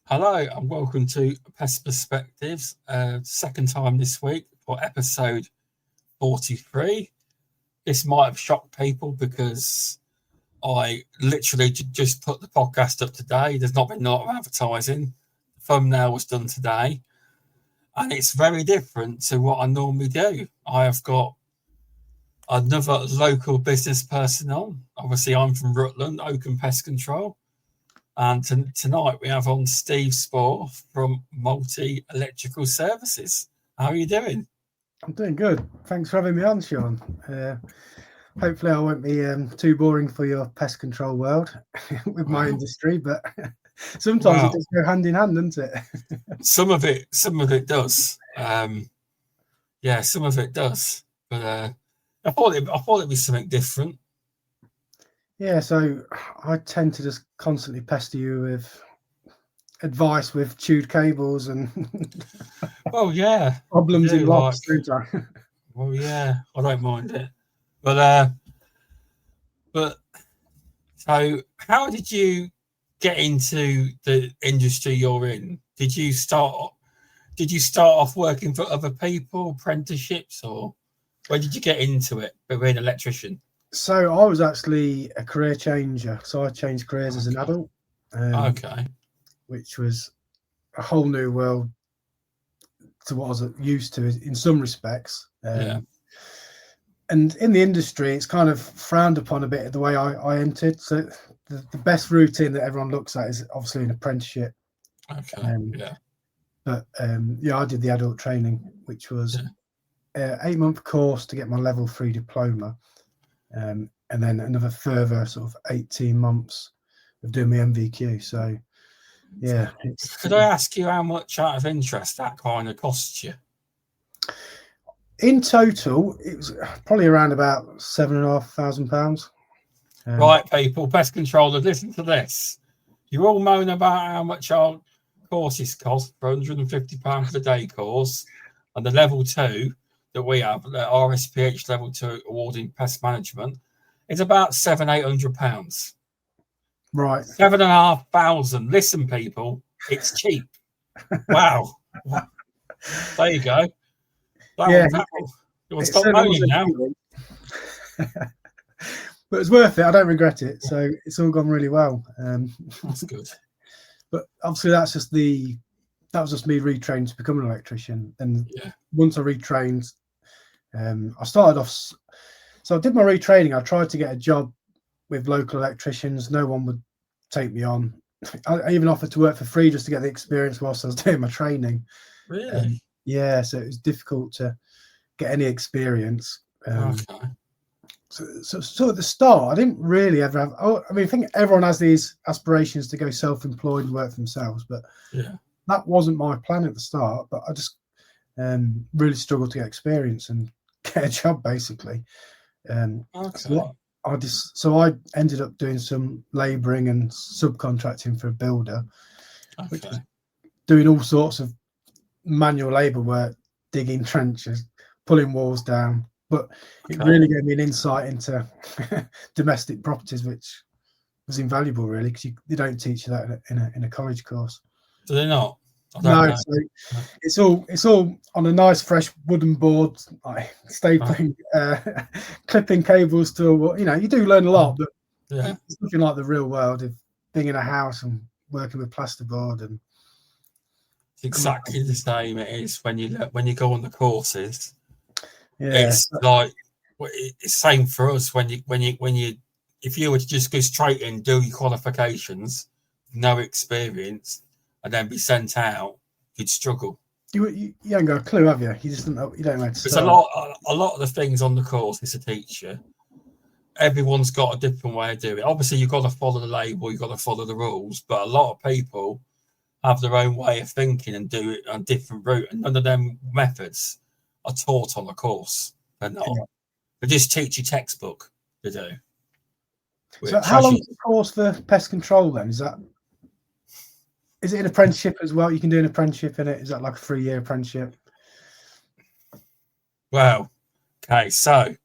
Hello and welcome to Pest Perspectives. Second time this week for episode 43. This might have shocked people because I literally just put the podcast up today. There's not been a lot of advertising. The thumbnail was done today. And it's very different to what I normally do. I have got another local business person on. Obviously, I'm from Rutland, Oakham Pest Control. And tonight we have on Steve Spoor from Multi Electrical Services. How are you doing? I'm doing good. Thanks for having me on, Shaun. Hopefully I won't be too boring for your pest control world with my industry, but sometimes it does go hand in hand, doesn't it? Some of it does. Some of it does. But I thought it'd be something different. Yeah, so I tend to just constantly pester you with advice with chewed cables and problems in locks. Well, yeah, I don't mind it. But so how did you get into the industry you're in? Did you start off working for other people, apprenticeships, or where did you get into it, being an electrician? So I was actually a career changer. So I changed careers as an adult. Which was a whole new world to what I was used to in some respects. And in the industry, it's kind of frowned upon a bit the way I entered. So the best routine that everyone looks at is obviously an apprenticeship. But I did the adult training, which was an 8-month course to get my level 3 diploma. And then another further sort of 18 months of doing my MVQ. So, yeah. Could I ask you how much out of interest that kind of costs you? In total, it was probably around about £7,500. Right, people, pest controllers, listen to this. You all moan about how much our courses cost for £150 for the day course, and the level 2 that we have, the RSPH level 2 awarding pest management, is about £700-800. Right. 7,500. Listen, people, it's cheap. Wow. There you go. It's got money now. But it's worth it. I don't regret it. So it's all gone really well. That's good. But obviously that was just me retrained to become an electrician. And once I retrained, I started off. So I did my retraining. I tried to get a job with local electricians. No one would take me on. I even offered to work for free just to get the experience whilst I was doing my training. Really? So it was difficult to get any experience. So at the start, I didn't really ever have. I think everyone has these aspirations to go self-employed and work for themselves, but that wasn't my plan at the start. But I just really struggled to get experience and get a job, basically. So I ended up doing some labouring and subcontracting for a builder, which was doing all sorts of manual labour work, digging trenches, pulling walls down. But it really gave me an insight into domestic properties, which was invaluable, really, because they don't teach you that in a college course. Do they not? No, so it's all on a nice fresh wooden board, like stapling, clipping cables to you do learn a lot, but it's nothing like the real world of being in a house and working with plasterboard. And it's exactly the same it is when you go on the courses. It's like it's same for us when you if you were to just go straight in, do your qualifications, no experience, and then be sent out, you'd struggle. You haven't got a clue, have you? You just don't know. You don't know how to start. There's a lot of the things on the course is a teacher. Everyone's got a different way of doing it. Obviously, you've got to follow the label, you've got to follow the rules, but a lot of people have their own way of thinking and do it on a different route, and none of them methods are taught on the course. They're not. They just teach you textbook to do. So how long is the course for pest control then? Is it an apprenticeship as well? You can do an apprenticeship in it. Is that like a 3-year apprenticeship? Well, okay, so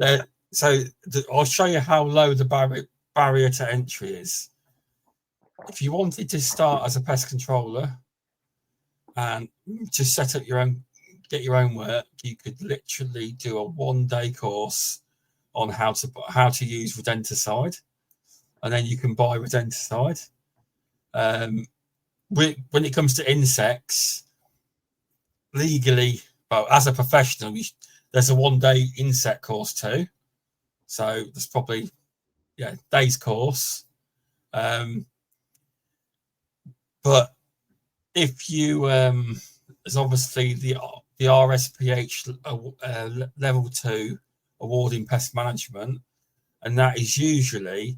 I'll show you how low the barrier to entry is. if you wanted to start as a pest controller and just set up get your own work, you could literally do a 1-day course on how to use rodenticide, and then you can buy rodenticide. When it comes to insects, legally, well, as a professional, there's a 1-day insect course too. So there's probably days course. But if you there's obviously the RSPH level 2 award in pest management, and that is usually,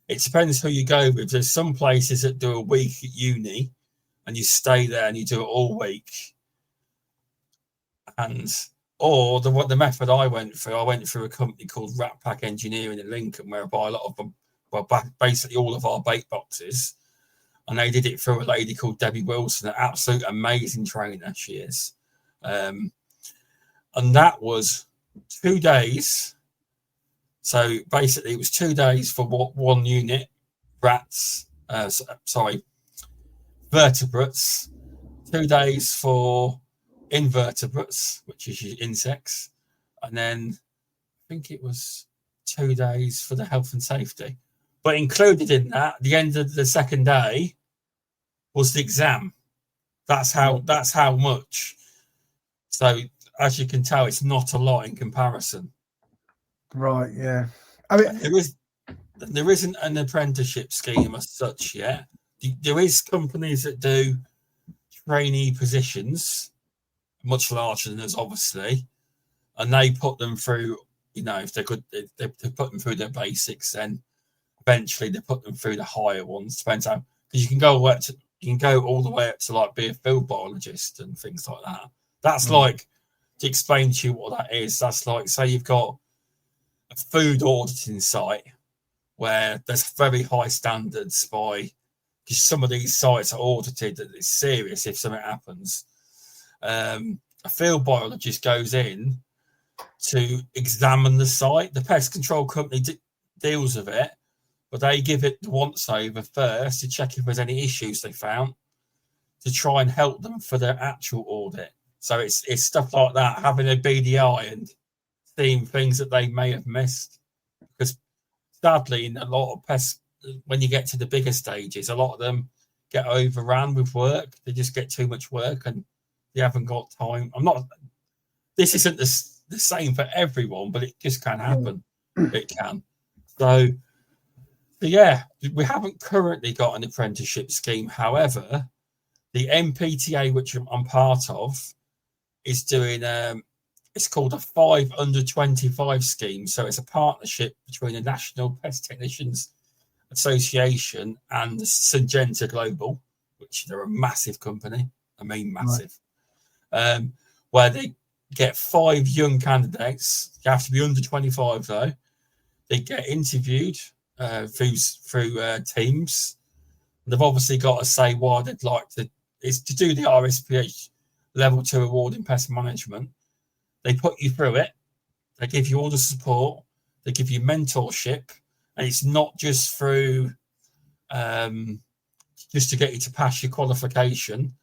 it depends who you go with. There's some places that do a week at uni and you stay there and you do it all week, or the method I went through a company called Rat Pack Engineering in Lincoln, where I buy a lot of them, well, basically all of our bait boxes, and they did it through a lady called Debbie Wilson, an absolute amazing trainer she is. And that was 2 days. So basically it was 2 days for one unit, vertebrates, 2 days for invertebrates, which is your insects, and then I think it was 2 days for the health and safety. But included in that, the end of the second day was the exam. That's how much. So as you can tell, it's not a lot in comparison. Right, yeah. I mean, there isn't an apprenticeship scheme as such yet. There is companies that do trainee positions, much larger than us, obviously, and they put them through, if they could, they put them through their basics, then eventually they put them through the higher ones. Depends how, because you can go all the way up to like be a field biologist and things like that. That's like, to explain to you what that is, that's like, say you've got a food auditing site where there's very high standards because some of these sites are audited that it's serious if something happens. A field biologist goes in to examine the site. The pest control company deals with it, but they give it the once over first to check if there's any issues they found, to try and help them for their actual audit. So it's stuff like that, having a BDI and seeing things that they may have missed. Because sadly, in a lot of pests, when you get to the bigger stages, a lot of them get overrun with work. They just get too much work and they haven't got time. This isn't the same for everyone, but it just can happen. It can. So yeah, we haven't currently got an apprenticeship scheme. However, the MPTA, which I'm part of, is doing it's called a 5 under 25 scheme. So it's a partnership between the National Pest Technicians Association and Syngenta Global, which they're a massive company. I mean, massive. Right. Where they get 5 young candidates. You have to be under 25 though. They get interviewed through teams. They've obviously got to say why they'd like to. It's to do the RSPH level 2 award in pest management. They put you through it. They give you all the support. They give you mentorship, and it's not just through just to get you to pass your qualification.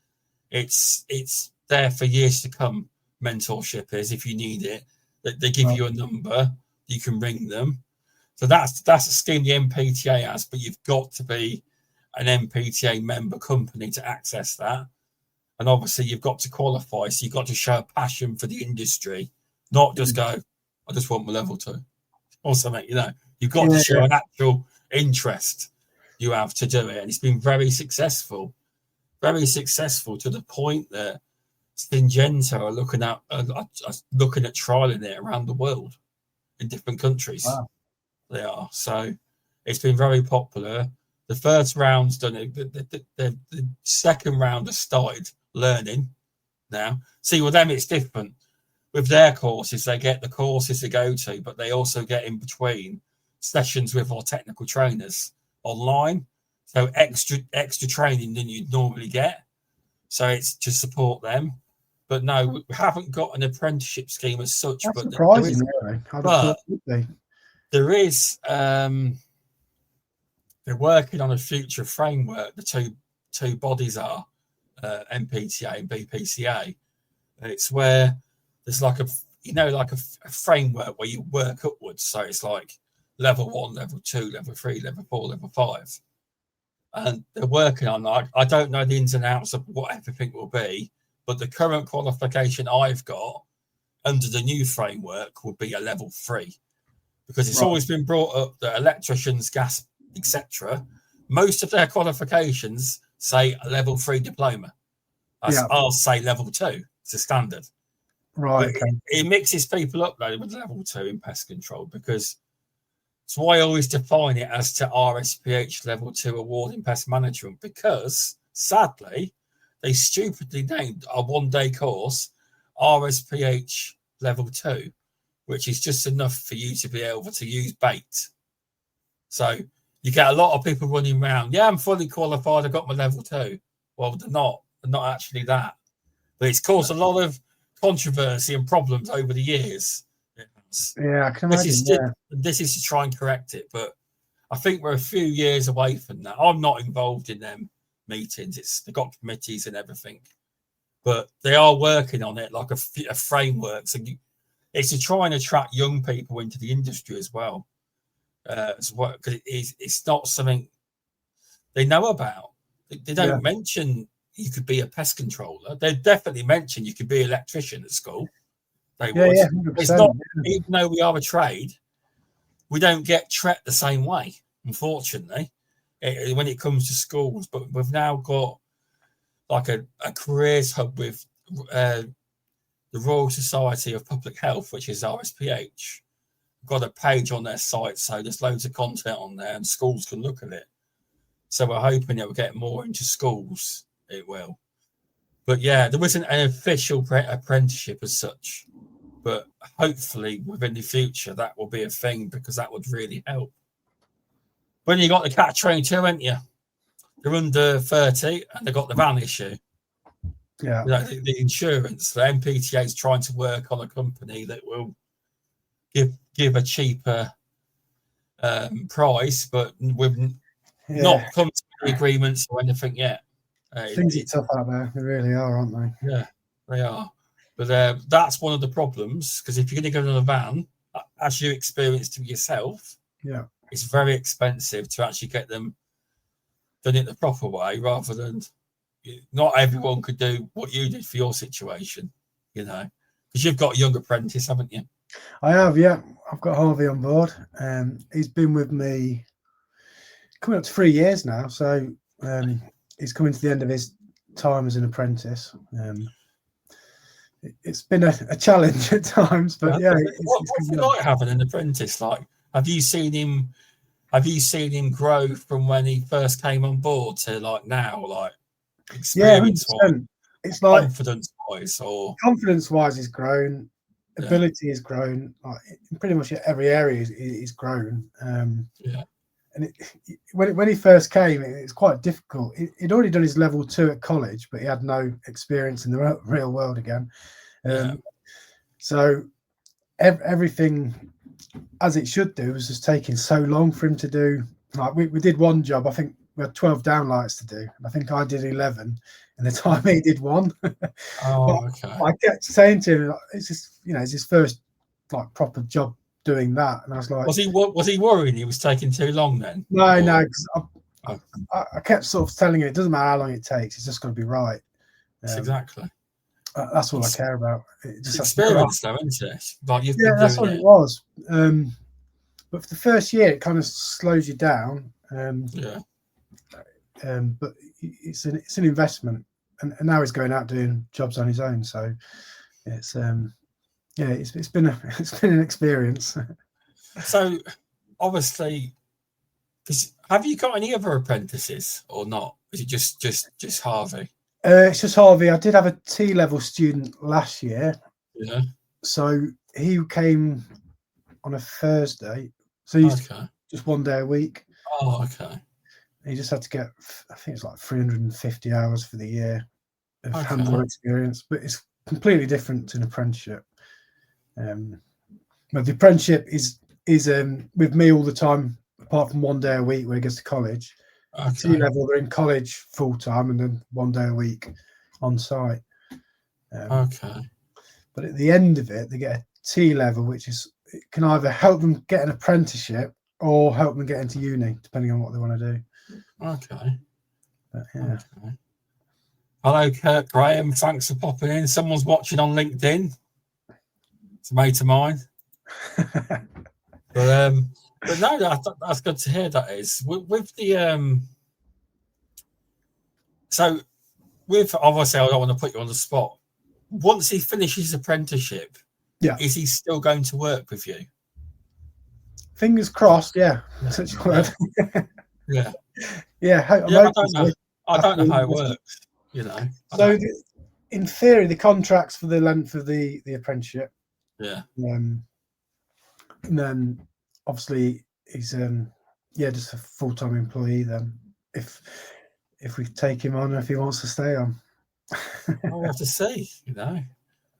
It's there for years to come. Mentorship is, if you need it, that they give you a number, you can ring them. So that's a scheme the MPTA has, but you've got to be an MPTA member company to access that. And obviously you've got to qualify, so you've got to show a passion for the industry, not just go, I just want my level 2 or something, You've got to show an actual interest you have to do it. And it's been very successful to the point that Syngenta are looking at trialing it around the world in different countries. Wow. They are. So it's been very popular. The first round's done it. The second round has started learning now. See, with them, it's different. With their courses, they get the courses to go to, but they also get in between sessions with our technical trainers online. So extra training than you'd normally get. So it's to support them. But no, we haven't got an apprenticeship scheme as such. That's surprising, really. There is they're working on a future framework. The two bodies are MPTA and BPCA. And it's where there's like a framework where you work upwards. So it's like level 1, level 2, level 3, level 4, level 5. And they're working on that. I don't know the ins and outs of what everything will be, but the current qualification I've got under the new framework will be a level 3, because it's always been brought up that electricians, gas, etc., most of their qualifications say a level 3 diploma. I'll say level 2. It's a standard. Right. Okay. It mixes people up though with level 2 in pest control, because it's why I always define it as to RSPH level 2 award in pest management, because sadly they stupidly named a 1-day course RSPH level 2, which is just enough for you to be able to use bait. So you get a lot of people running around, I'm fully qualified, I got my level 2. Well, they're not actually that. But it's caused a lot of controversy and problems over the years. Yeah, I can imagine. This is to try and correct it, but I think we're a few years away from that. I'm not involved in them meetings. They've got committees and everything, but they are working on it like a framework. So it's to try and attract young people into the industry as well. Because it's not something they know about. They don't mention you could be a pest controller. They definitely mention you could be an electrician at school. They would. It's not, even though we are a trade, we don't get treated the same way, unfortunately, when it comes to schools. But we've now got like a careers hub with the Royal Society of Public Health, which is RSPH. We've got a page on their site, so there's loads of content on there, and schools can look at it. So we're hoping it will get more into schools. It will. But yeah, there wasn't an official apprenticeship as such. But hopefully within the future, that will be a thing, because that would really help. When you got the cat train too, haven't you? They're under 30 and they've got the van issue. Yeah. The insurance, the MPTA is trying to work on a company that will give a cheaper price, but we've not come to any agreements or anything yet. Things are tough out there. They really are, aren't they? Yeah, they are. But that's one of the problems, because if you're going to go in a van, as you experienced yourself, it's very expensive to actually get them done it the proper way, rather than not everyone could do what you did for your situation, because you've got a young apprentice, haven't you? I have, yeah. I've got Harvey on board. He's been with me coming up to 3 years now, so he's coming to the end of his time as an apprentice. It's been a challenge at times, but what's it like having an apprentice? Like, have you seen him grow from when he first came on board to like now, like experience-wise? It's like confidence-wise he's grown, ability has grown, like in pretty much every area he's grown. And when he first came, it's quite difficult. He'd already done his level 2 at college, but he had no experience in the real world again. So everything as it should do was just taking so long for him to do. Like we did one job, I think we had 12 downlights to do, and I think I did 11 in the time he did one. I kept saying to him, it's just, it's his first like proper job doing that, and I was like, was he worried he was taking too long then? No, because I kept sort of telling him it doesn't matter how long it takes, it's just got to be right. Exactly. That's all I care about. It's experience, though, isn't it? Like that's what it was. But for the first year, it kind of slows you down. But it's an investment, and now he's going out doing jobs on his own. So it's it's been an experience. So obviously, have you got any other apprentices or not? Is it just Harvey? It's just Harvey. I did have a T-level student last year. Yeah. So he came on a Thursday. So he's just 1 day a week. Oh, okay. He just had to get, I think it's like 350 hours for the year of hands-on experience, but it's completely different to an apprenticeship. But the apprenticeship is with me all the time apart from 1 day a week where he goes to college. Okay. T level, they're in college full time and then 1 day a week on site. Okay. But at the end of it, they get a T level, which is, it can either help them get an apprenticeship or help them get into uni, depending on what they want to do. Okay. But, yeah. Okay. Hello, Kurt Graham. Thanks for popping in. Someone's watching on LinkedIn. It's a mate of mine. But no, that's good to hear. That is with the So with, obviously, I don't want to put you on the spot. Once he finishes his apprenticeship, is he still going to work with you? Fingers crossed. Yeah. Such a word. Yeah. I don't know how it works. You know. So in theory, the contract's for the length of the apprenticeship. Yeah. And then obviously he's just a full-time employee then if we take him on, if he wants to stay on. I'll have to see, you know.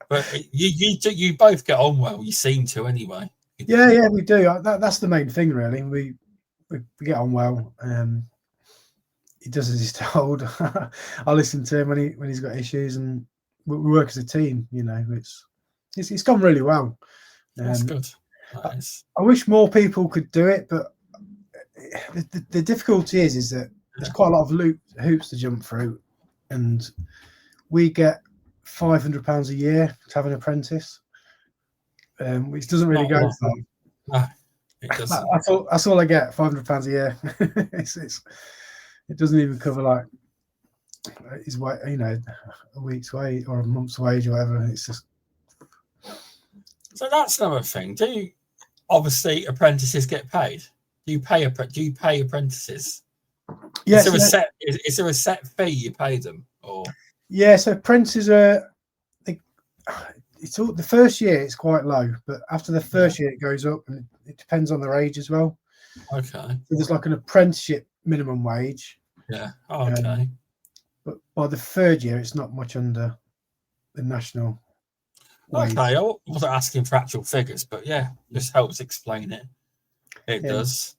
But you both get on well. You seem to anyway. Yeah, we do. That's the main thing, really. We get on well. He does as he's told. I listen to him when he's got issues, and we work as a team. You know, it's gone really well. That's good. Nice. I wish more people could do it, but the difficulty is that there's quite a lot of hoops to jump through, and we get £500 a year to have an apprentice, which doesn't really go far. No, it doesn't. That's all I get, £500 a year. It doesn't even cover like his wage, you know, a week's wage or a month's wage or whatever. It's just. So that's another thing. Obviously apprentices get paid? Do you pay apprentices? Yes. Is there a set fee you pay them, or? Yeah, so apprentices it's all, the first year it's quite low, but after the first year it goes up, and it depends on their age as well. Okay. So there's like an apprenticeship minimum wage. Yeah. Okay. But by the third year, it's not much under the national wage. Okay, I wasn't asking for actual figures, but yeah, this helps explain it. It does.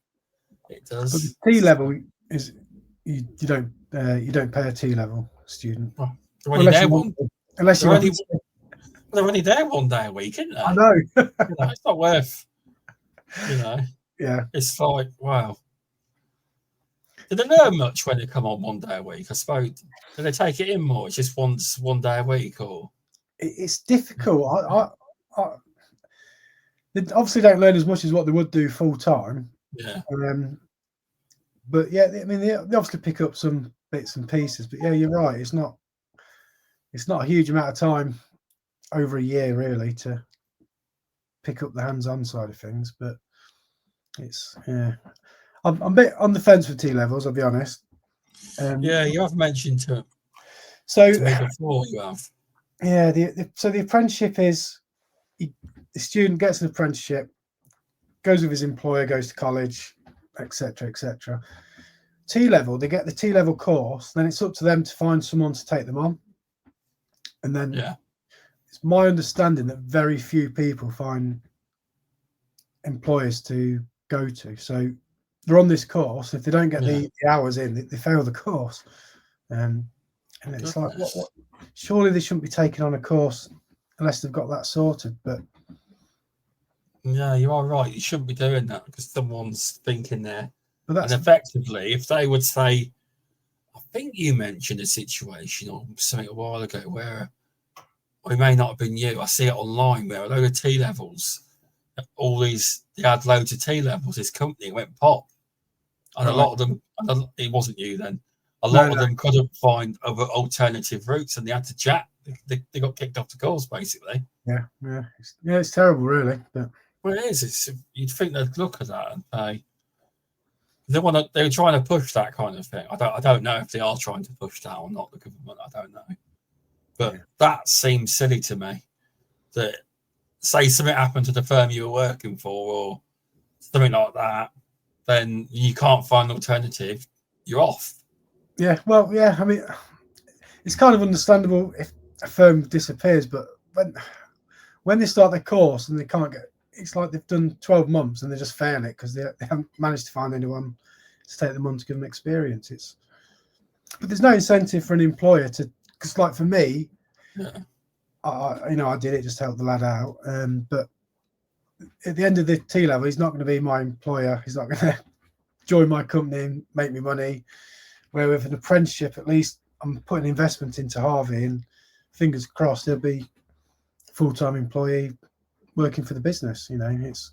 It does. But the T level is you don't pay a T level student. Well, they're only there 1 day a week, isn't they? I know. It's not worth. You know. Yeah. It's like, wow. Do they learn much when they come on 1 day a week? I suppose. Do they take it in more? It's just 1 day a week, or? It's difficult. They obviously don't learn as much as what they would do full time. Yeah. But yeah, I mean, they obviously pick up some bits and pieces. But yeah, you're right. It's not a huge amount of time over a year really to pick up the hands-on side of things. But it's I'm a bit on the fence with T levels. I'll be honest. You have mentioned to me before. You have. Yeah. So the apprenticeship is the student gets an apprenticeship, goes with his employer, goes to college, etc., etc. T level, they get the T level course. Then it's up to them to find someone to take them on. And then it's my understanding that very few people find employers to go to. So they're on this course. If they don't get the hours in, they fail the course. And it's like, what? Surely they shouldn't be taking on a course unless they've got that sorted. But yeah, you are right. You shouldn't be doing that because someone's thinking there. And effectively, if they would say, I think you mentioned a situation or something a while ago where, or it may not have been you, I see it online where a load of T levels, they had loads of T levels, this company went pop. And a lot of them, it wasn't you then, a lot of them couldn't find other alternative routes and they had to chat. They got kicked off the course, basically. Yeah. It's terrible, really. But well, it is. You'd think they'd look at that and say, they were trying to push that kind of thing. I don't know if they are trying to push that or not, the government. I don't know. But that seems silly to me. That say something happened to the firm you were working for or something like that, then you can't find an alternative. You're off. Yeah, well, yeah. I mean, it's kind of understandable if a firm disappears, but when they start their course and they can't get it's like they've done 12 months and they're just failing it because they haven't managed to find anyone to take them on to give them experience. But there's no incentive for an employer to, because like for me, I did it just to help the lad out. But at the end of the T level, he's not going to be my employer. He's not going to join my company and make me money. Where with an apprenticeship, at least I'm putting investment into Harvey, and fingers crossed he'll be full-time employee working for the business. It's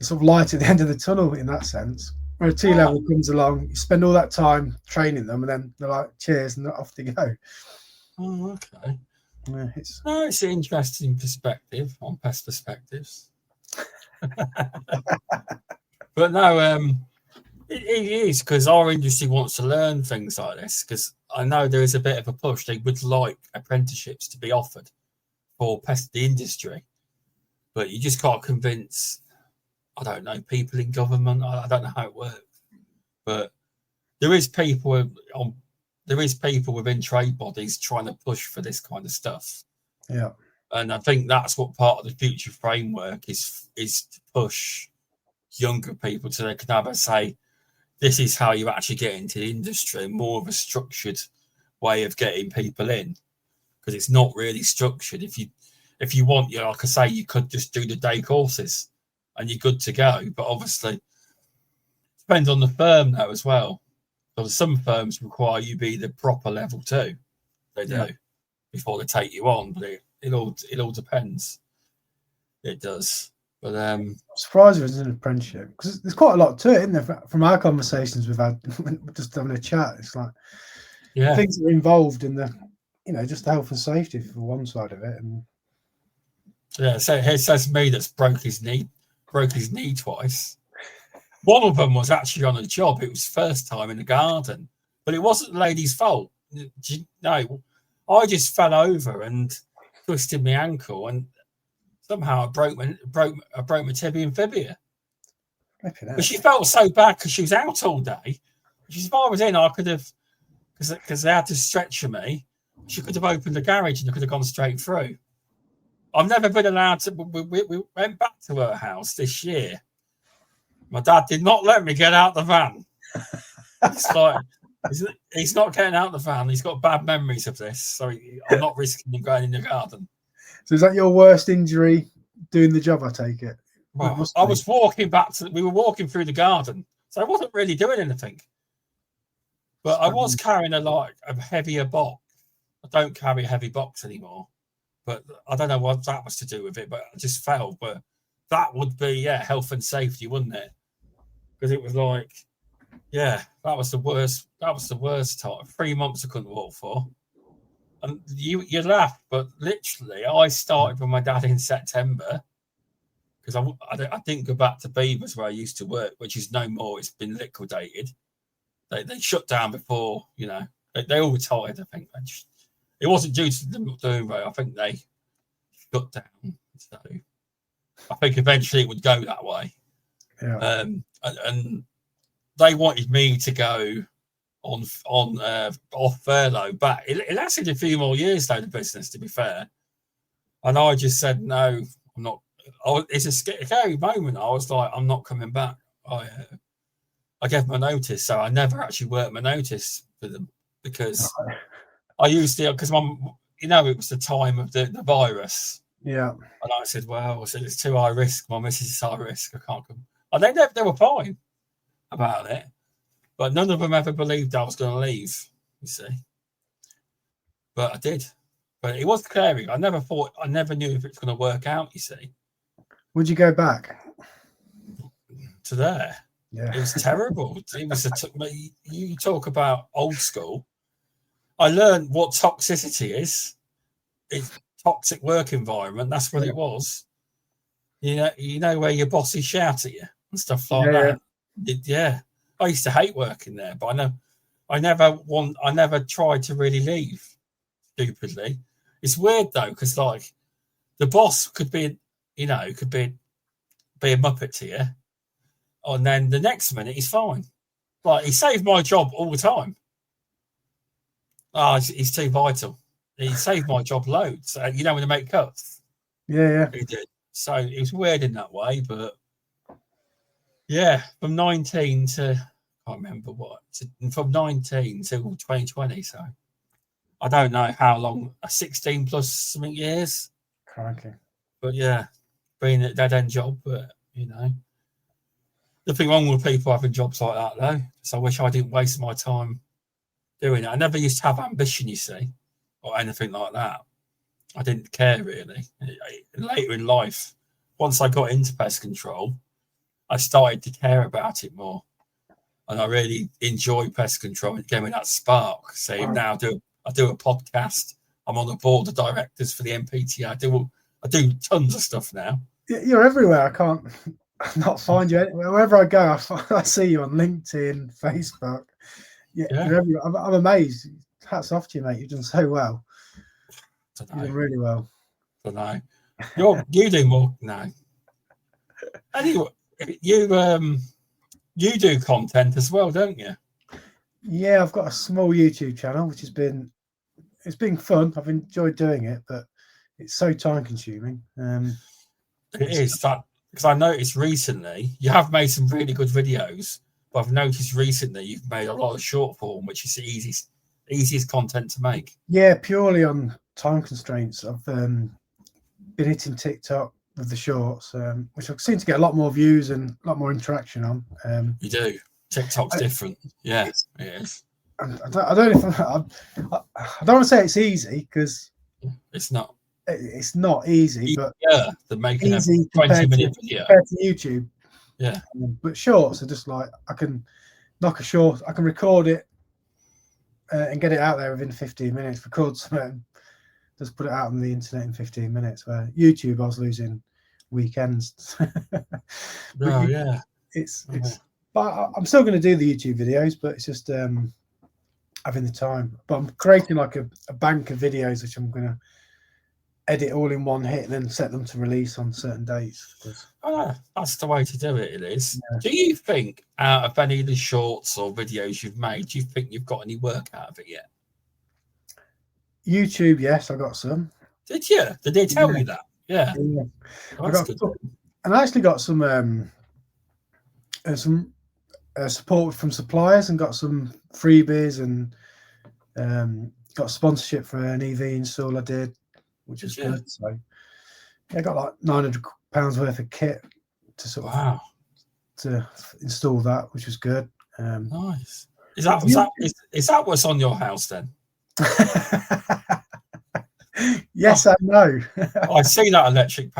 sort of light at the end of the tunnel in that sense. Where a T level comes along, you spend all that time training them, and then they're like, "Cheers," and off they go. Oh, okay. Yeah, it's an interesting perspective on Pest Perspectives. But no, it is, because our industry wants to learn things like this, because I know there is a bit of a push. They would like apprenticeships to be offered for the industry, but you just can't convince, I don't know, people in government. I don't know how it works, but there is people within trade bodies trying to push for this kind of stuff. Yeah, and I think that's what part of the future framework is to push younger people so they can have a say. This is how you actually get into the industry, more of a structured way of getting people in, because it's not really structured. If you want, like I say, you could just do the day courses and you're good to go. But obviously, it depends on the firm though as well. Because some firms require you be the proper level 2. They do before they take you on, but it all depends. It does. But I'm surprised there's an apprenticeship, because there's quite a lot to it, isn't there? From our conversations we've had, just having a chat, it's like things that are involved in the, just the health and safety for one side of it, and so it says me that's broke his knee twice. One of them was actually on a job. It was first time in the garden, but it wasn't the lady's fault. No, I just fell over and twisted my ankle, and somehow I broke my tibia and fibia. But she felt so bad because she was out all day. If I was in, I could have, because they had to stretcher me. She could have opened the garage and I could have gone straight through. I've never been allowed to. We went back to her house this year. My dad did not let me get out the van. It's like, he's not getting out the van. He's got bad memories of this, so I'm not risking him going in the garden. So is that your worst injury doing the job, I take it? Well, I was walking we were walking through the garden, so I wasn't really doing anything. But I was carrying a heavier box. I don't carry a heavy box anymore. But I don't know what that was to do with it, but I just fell. But that would be, health and safety, wouldn't it? Because it was like, that was the worst. That was the worst time. 3 months I couldn't walk for. And you laugh, but literally, I started with my dad in September, because I didn't go back to Beavers where I used to work, which is no more. It's been liquidated. They shut down before, they all retired. I think it wasn't due to them doing right. I think they shut down. So I think eventually it would go that way. Yeah. And they wanted me to go on off furlough back. It lasted a few more years though, the business, to be fair. And I just said no, I'm not. It's a scary moment. I was like, I'm not coming back. I gave my notice, so I never actually worked my notice for them, because I used because it was the time of the virus. Yeah. And I said, it's too high risk. My missus is high risk. I can't come. And they were fine about it. But none of them ever believed I was going to leave, you see. But I did. But it was scary. I never knew if it's going to work out, you see. Would you go back? To there. Yeah. It was terrible. You talk about old school. I learned what toxicity is. It's toxic work environment. That's what it was. You know where your bosses shout at you and stuff like that. Yeah. I used to hate working there, but I never tried to really leave, stupidly. It's weird though, because like the boss could be a muppet to you, and then the next minute he's fine. Like, he saved my job all the time. He's too vital. He saved my job loads. When they make cuts. Yeah. He did. So it was weird in that way, but yeah, from 19 to, I can't remember what, from 19 to 2020. So I don't know how long, 16 plus something years. Crikey. But yeah, being a dead end job, but nothing wrong with people having jobs like that though. So I wish I didn't waste my time doing it. I never used to have ambition, you see, or anything like that. I didn't care really. Later in life, once I got into pest control, I started to care about it more. And I really enjoy pest control. It gave me that spark. So now I do a podcast. I'm on the board of directors for the MPTA. I do tons of stuff now. You're everywhere. I can't not find you. Wherever I go, I see you on LinkedIn, Facebook. Yeah. You're everywhere. I'm amazed. Hats off to you, mate. You've done so well. You've done really well. I know. You do more now. Anyway, you do content as well, don't you? Yeah, I've got a small YouTube channel, which has been fun. I've enjoyed doing it, but it's so time consuming. It is that, because I noticed recently you have made some really good videos, but I've noticed recently you've made a lot of short form, which is the easiest content to make. Yeah, purely on time constraints. I've been hitting TikTok with the shorts, which I seem to get a lot more views and a lot more interaction on. You do. TikTok's different. Yeah, it is. I don't want to say it's easy, because it's not. It's not easy, but they're making easy a 20-minute video compared to YouTube. Yeah, but shorts are just like, I can knock a short, I can record it and get it out there within 15 minutes. Record something, just put it out on the internet in 15 minutes. Where YouTube, I was losing weekends. It's. But I'm still going to do the YouTube videos, but it's just having the time. But I'm creating like a bank of videos, which I'm going to edit all in one hit and then set them to release on certain dates. That's the way to do it. It is. Yeah. Do you think, out of any of the shorts or videos you've made, do you think you've got any work out of it yet? YouTube, yes, I got some. Did you? Did they tell you that? Yeah. Oh, and I actually got some support from suppliers and got some freebies and got sponsorship for an EV install I did, which is good. So I got like £900 worth of kit to sort of to install that, which was good. Nice. Is that what's on your house then? Yes and no. I see that electric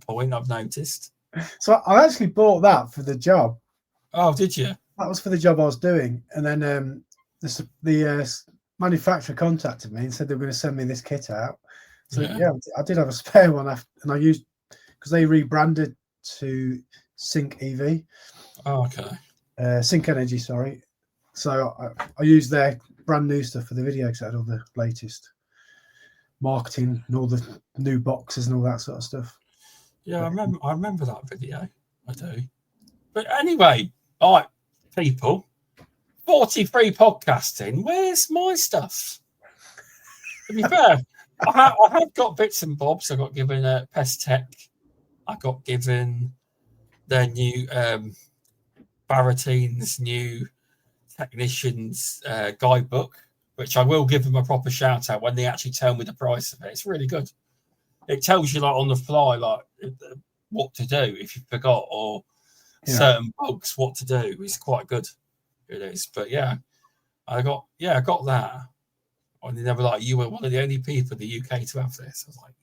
point. I've noticed. So I actually bought that for the job. Oh, did you? That was for the job I was doing, and then the manufacturer contacted me and said they were going to send me this kit out. So yeah, I did have a spare one, and I used, because they rebranded to Sync EV. Oh, okay. Sync Energy, sorry. So I used their brand new stuff for the video, because I had all the latest marketing and all the new boxes and all that sort of stuff. Yeah, I remember that video. I do. But anyway, all right, people, 43 podcasting. Where's my stuff? To be fair, I have got bits and bobs. I got given a Pest Tech. I got given their new Baratine's new technician's guidebook, which I will give them a proper shout out when they actually tell me the price of it. It's really good. It tells you like on the fly, like what to do if you forgot, or certain bugs, what to do. It's quite good. It is. But I got that. And they were like, you were one of the only people in the UK to have this. I was like,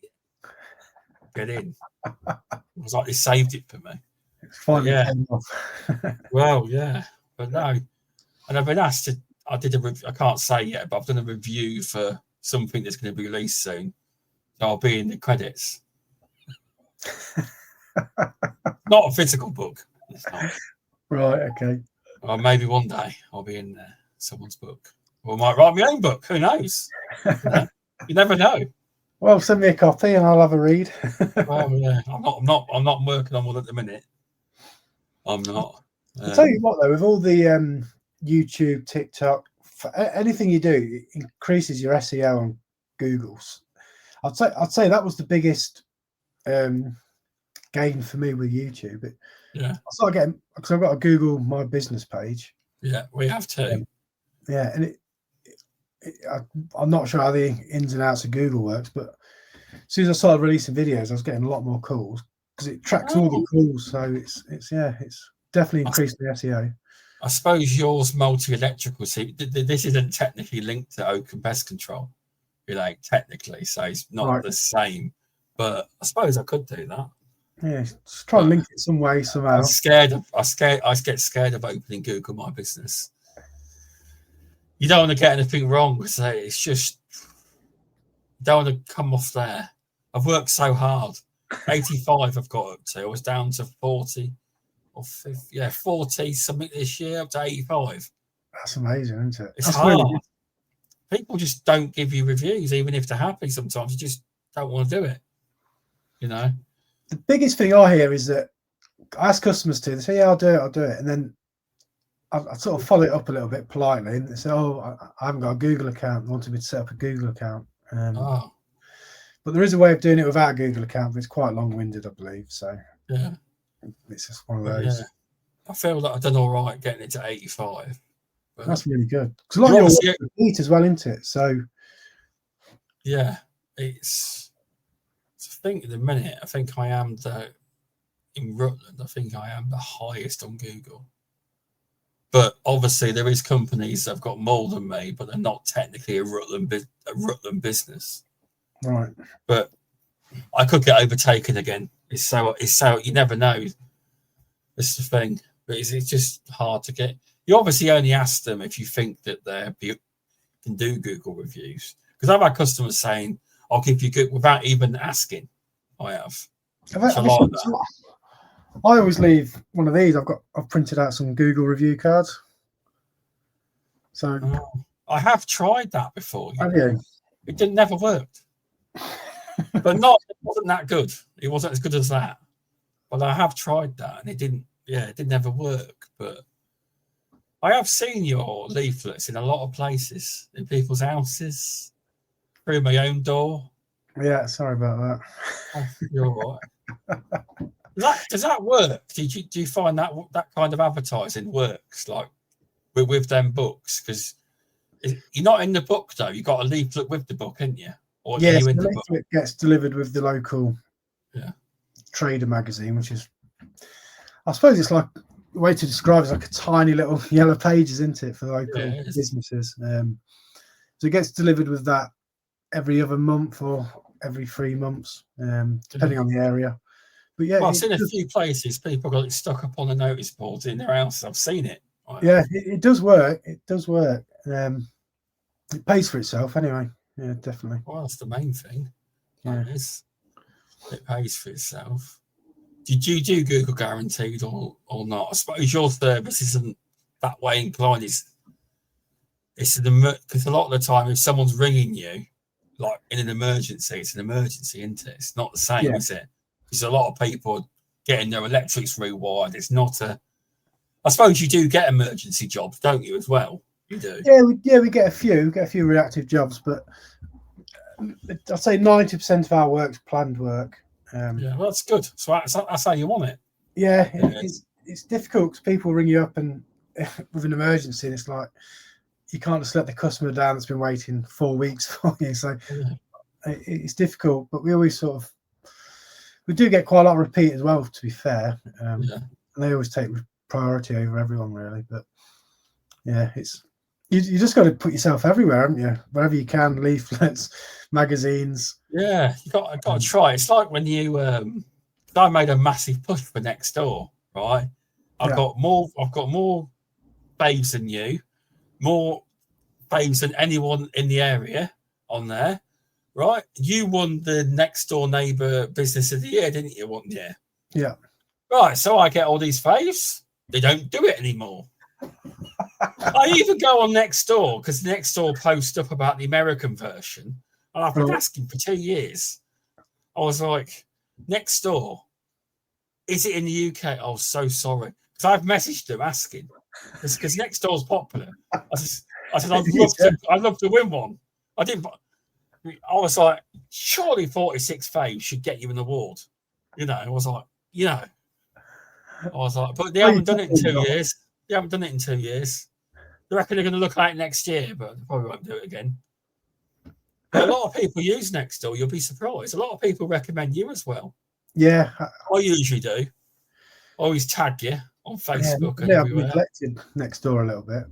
get in. It was like they saved it for me. It's finally came off. Well, yeah. But no. And I've been asked to, I can't say yet, but I've done a review for something that's going to be released soon. So I'll be in the credits. Not a physical book. It's not. Right, okay. Or maybe one day I'll be in someone's book. Or I might write my own book. Who knows? You never know. Well, send me a copy and I'll have a read. Well, yeah. I'm not working on one at the minute. I'm not. I'll tell you what though, with all the YouTube, TikTok, anything you do, it increases your SEO on Google's. I'd say that was the biggest gain for me with YouTube. I started getting, because I've got a Google My Business page. Yeah, we have to. And I'm not sure how the ins and outs of Google works, but as soon as I started releasing videos, I was getting a lot more calls because it tracks all the calls. So it's definitely increased the SEO. I suppose yours multi-electrical. See, this isn't technically linked to Oakham Pest Control, technically, so it's not the same. But I suppose I could do that. Yeah, just try and link it some way, somehow. I get scared of opening Google My Business. You don't want to get anything wrong. So it's just, you don't want to come off there. I've worked so hard. 85 I've got up to. I was down to 40 or 50. Yeah, 40 something this year, up to 85. That's amazing, isn't it? It's hard. Really... People just don't give you reviews, even if they're happy sometimes. You just don't want to do it. The biggest thing I hear is that I ask customers to, they say, yeah, I'll do it. And then I sort of follow it up a little bit politely, and they say, oh, I haven't got a Google account. They wanted me to set up a Google account. But there is a way of doing it without a Google account, but it's quite long-winded, I believe. So it's just one of those. Yeah. I feel like I've done all right getting it to 85. That's really good. Because a lot of your work repeat as well, isn't it? So yeah, it's I think at the minute, I think I am in Rutland, I think I am the highest on Google. But obviously there is companies that have got more than me, but they're not technically a Rutland business. Right. But I could get overtaken again. It's so you never know. It's the thing. But it's just hard to get. You obviously only ask them if you think that they can do Google reviews. Because I've had customers saying, I'll give you good without even asking. I have. I always leave one of these. I've printed out some Google review cards. So I have tried that before. Have you? It never worked. But it wasn't that good. It wasn't as good as that. But I have tried that and it didn't ever work. But I have seen your leaflets in a lot of places, in people's houses, through my own door. Yeah, sorry about that. Oh, you're all right. Does that work? Do you find that kind of advertising works, like with them books? Because you're not in the book though. You got a leaflet with the book, ain't you? Or yes, the leaflet gets delivered with the local trader magazine, which is, I suppose, it's like the way to describe it is like a tiny little yellow pages, isn't it, for local businesses? So it gets delivered with that every other month or every 3 months, depending on the area. But yeah, I've seen a few places people got it stuck up on the notice boards in their houses. I've seen it. Yeah, it does work. It does work. It pays for itself anyway. Yeah, definitely. Well, that's the main thing. Yeah, it pays for itself. Did you do Google Guaranteed or not? I suppose your service isn't that way inclined. It's because a lot of the time, if someone's ringing you, like in an emergency, it's an emergency, isn't it? It's not the same, is it? Because a lot of people getting their electrics rewired. It's not I suppose you do get emergency jobs, don't you, as well? You do. Yeah, we get a few reactive jobs, but I'd say 90% of our work's planned work. Well, that's good. So that's how you want it. Yeah, it's difficult because people ring you up and with an emergency, and it's like you can't just let the customer down that's been waiting 4 weeks for you. So it's difficult, but we always we do get quite a lot of repeat as well, to be fair. And they always take priority over everyone, really. But yeah, you just got to put yourself everywhere, haven't you? Wherever you can, leaflets, magazines. Yeah, you got to try. It's like when I made a massive push for Nextdoor, right? I've got more faves than you, more faves than anyone in the area on there, right? You won the Next Door Neighbour Business of the Year, didn't you? One year. Yeah. Right. So I get all these faves. They don't do it anymore. I even go on Nextdoor because Nextdoor posts up about the American version, and I've been asking for 2 years. I was like, Nextdoor, is it in the UK? Oh, so sorry. Because I've messaged them asking. Because Nextdoor's popular. I said, I'd love to win one. I was like, surely 46 faves should get you an award. I was like, but they haven't done it in 2 years. They haven't done it in 2 years. They reckon they're going to look at it next year, but they probably won't do it again. But a lot of people use Nextdoor. You'll be surprised. A lot of people recommend you as well. Yeah, I usually do. I always tag you on Facebook and everywhere. I've neglected Nextdoor a little bit.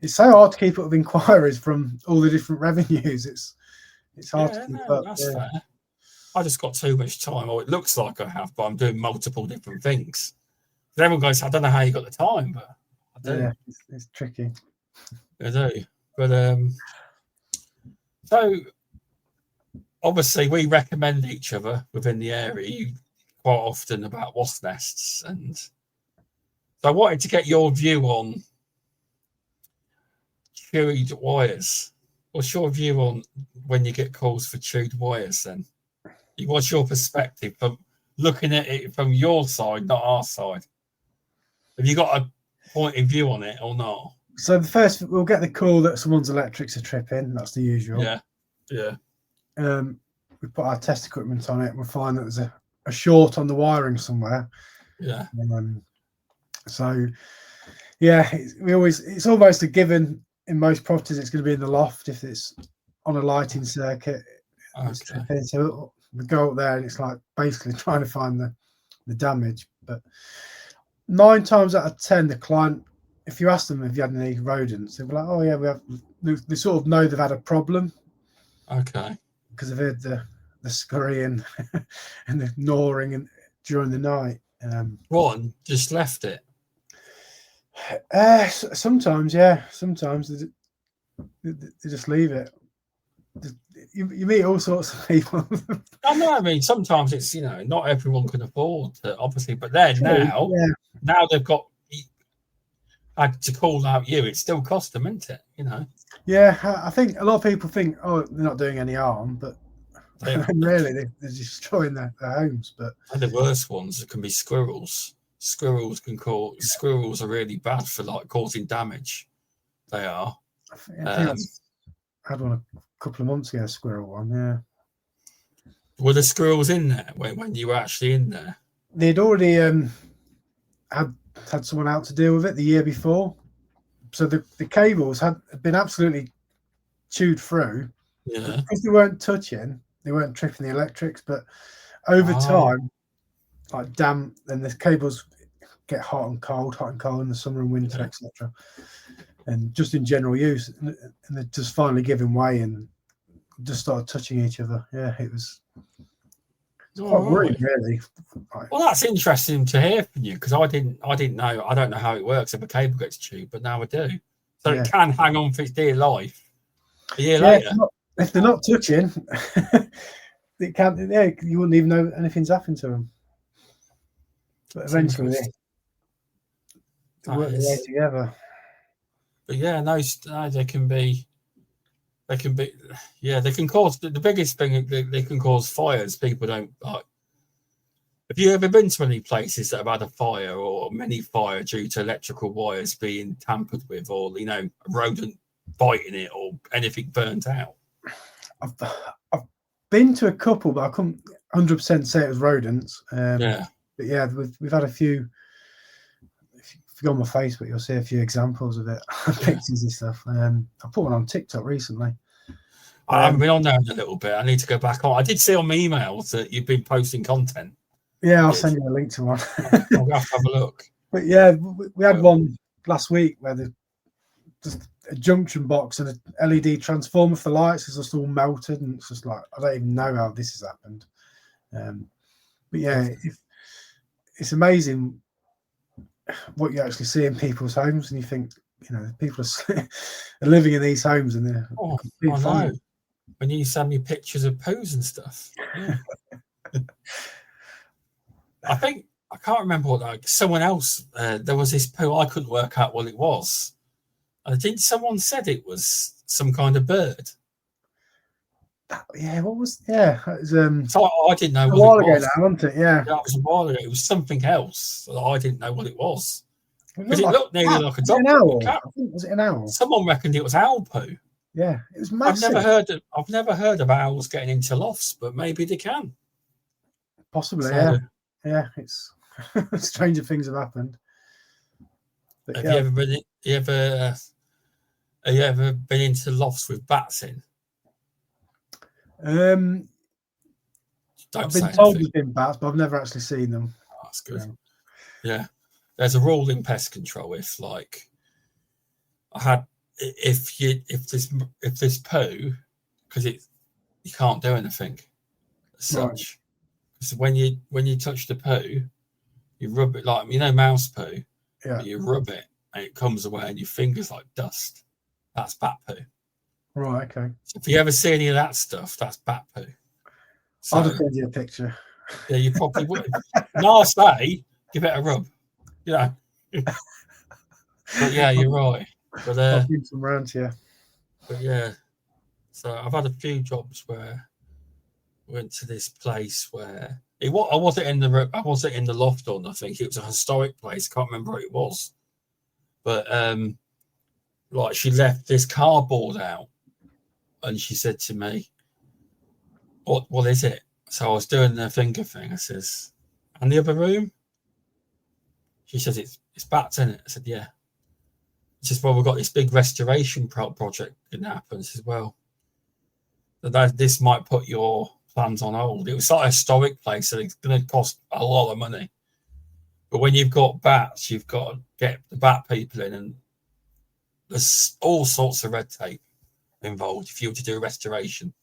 It's so hard to keep up with inquiries from all the different revenues. It's hard to keep up. That's fair. I just got too much time. Or it looks like I have, but I'm doing multiple different things. But everyone goes, I don't know how you got the time, but I do. Yeah, it's tricky. I do. But so obviously we recommend each other within the area quite often about wasp nests, and so I wanted to get your view on chewed wires. What's your view on when you get calls for chewed wires then? What's your perspective from looking at it from your side, not our side? Have you got a point of view on it or not? So the first, we'll get the call that someone's electrics are tripping. That's the usual. Yeah. We put our test equipment on it. We'll find that there's a short on the wiring somewhere. Yeah. So, yeah, it's almost a given in most properties. It's going to be in the loft if it's on a lighting circuit. Okay. So we go up there and it's like basically trying to find the damage. But 9 times out of 10, the client, if you ask them if you had any rodents, they'll be like, "Oh yeah, we have." They sort of know they've had a problem. Okay. Because they've heard the scurrying and the gnawing during the night. One just left it. Sometimes, yeah. Sometimes they just leave it. You meet all sorts of people. I mean, sometimes it's not everyone can afford to, obviously, but then now they've got had to call out you. It still costs them, isn't it? Yeah, I think a lot of people think, oh, they're not doing any harm, but really they're destroying their homes. But and the worst ones can be squirrels. Squirrels are really bad for causing damage. They are. I think I had one a couple of months ago, a squirrel one. Yeah. Were the squirrels in there when you were actually in there? They'd already had someone out to deal with it the year before, so the cables had been absolutely chewed through. Yeah. Because they weren't touching, they weren't tripping the electrics, but over time, like damp, then the cables get hot and cold in the summer and winter, etc. And just in general use, and they're just finally giving way and just started touching each other. Yeah, it was quite worrying, really. Well, that's interesting to hear from you, because I didn't know. I don't know how it works if a cable gets chewed, but now I do. So it can hang on for its dear life a year later. If they're not touching, it can't. Yeah, you wouldn't even know anything's happened to them. But eventually, they work their way together. But yeah, no, they can be. They can cause the biggest thing. They can cause fires. People don't like. Have you ever been to any places that have had a fire or mini fire due to electrical wires being tampered with, or a rodent biting it, or anything burnt out? I've been to a couple, but I couldn't 100% say it was rodents. But yeah, we've had a few. If you go on my Facebook, you'll see a few examples of it, pictures and stuff. I put one on TikTok recently. I haven't been on there in a little bit. I need to go back on. I did see on my emails that you've been posting content. Yeah, I'll send you a link to one. I'll have to have a look. But yeah, we had one last week where just a junction box and a LED transformer for lights is just all melted, and it's just like, I don't even know how this has happened. But yeah, it's amazing what you actually see in people's homes, and you think, people are living in these homes and they're completely fine. When you send me pictures of poos and stuff. Yeah. I can't remember what someone else, there was this poo, I couldn't work out what it was. I think someone said it was some kind of bird. It was, it was, so I didn't know what it was. A while ago now, wasn't it? Yeah. That was a while ago. It was something else that I didn't know what it was. Because it looked nearly like a dog. Was it an owl? Someone reckoned it was owl poo. Yeah, it was massive. I've never heard of owls getting into lofts, but maybe they can. Possibly, So, yeah. It's stranger things have happened. But have yeah, you ever been? Have you ever been into lofts with bats in? Don't I've been told there's been bats, but I've never actually seen them. Oh, that's good. Yeah, there's a rule in pest control if if there's poo, because you can't do anything as such. Because when you touch the poo, you rub it like mouse poo. Yeah. You rub it and it comes away, and your fingers like dust. That's bat poo. Right. Okay. So if you ever see any of that stuff, that's bat poo. So, I'll just send you a picture. Yeah, you probably would. No, I'll say give it a rub. Yeah. But yeah, you're right. But I'll give some round to you. But yeah, so I've had a few jobs where I went to this place where I wasn't in the loft or nothing. It was a historic place. I can't remember what it was, but like she left this cardboard out, and she said to me, "What is it?" So I was doing the finger thing. I says, "And the other room?" She says, "It's bats in it." I said, "Yeah." She says, "Well, we've got this big restoration project going to happen." I says, "Well, this might put your plans on hold." It was like a historic place, so it's going to cost a lot of money. But when you've got bats, you've got to get the bat people in, and there's all sorts of red tape involved if you were to do a restoration.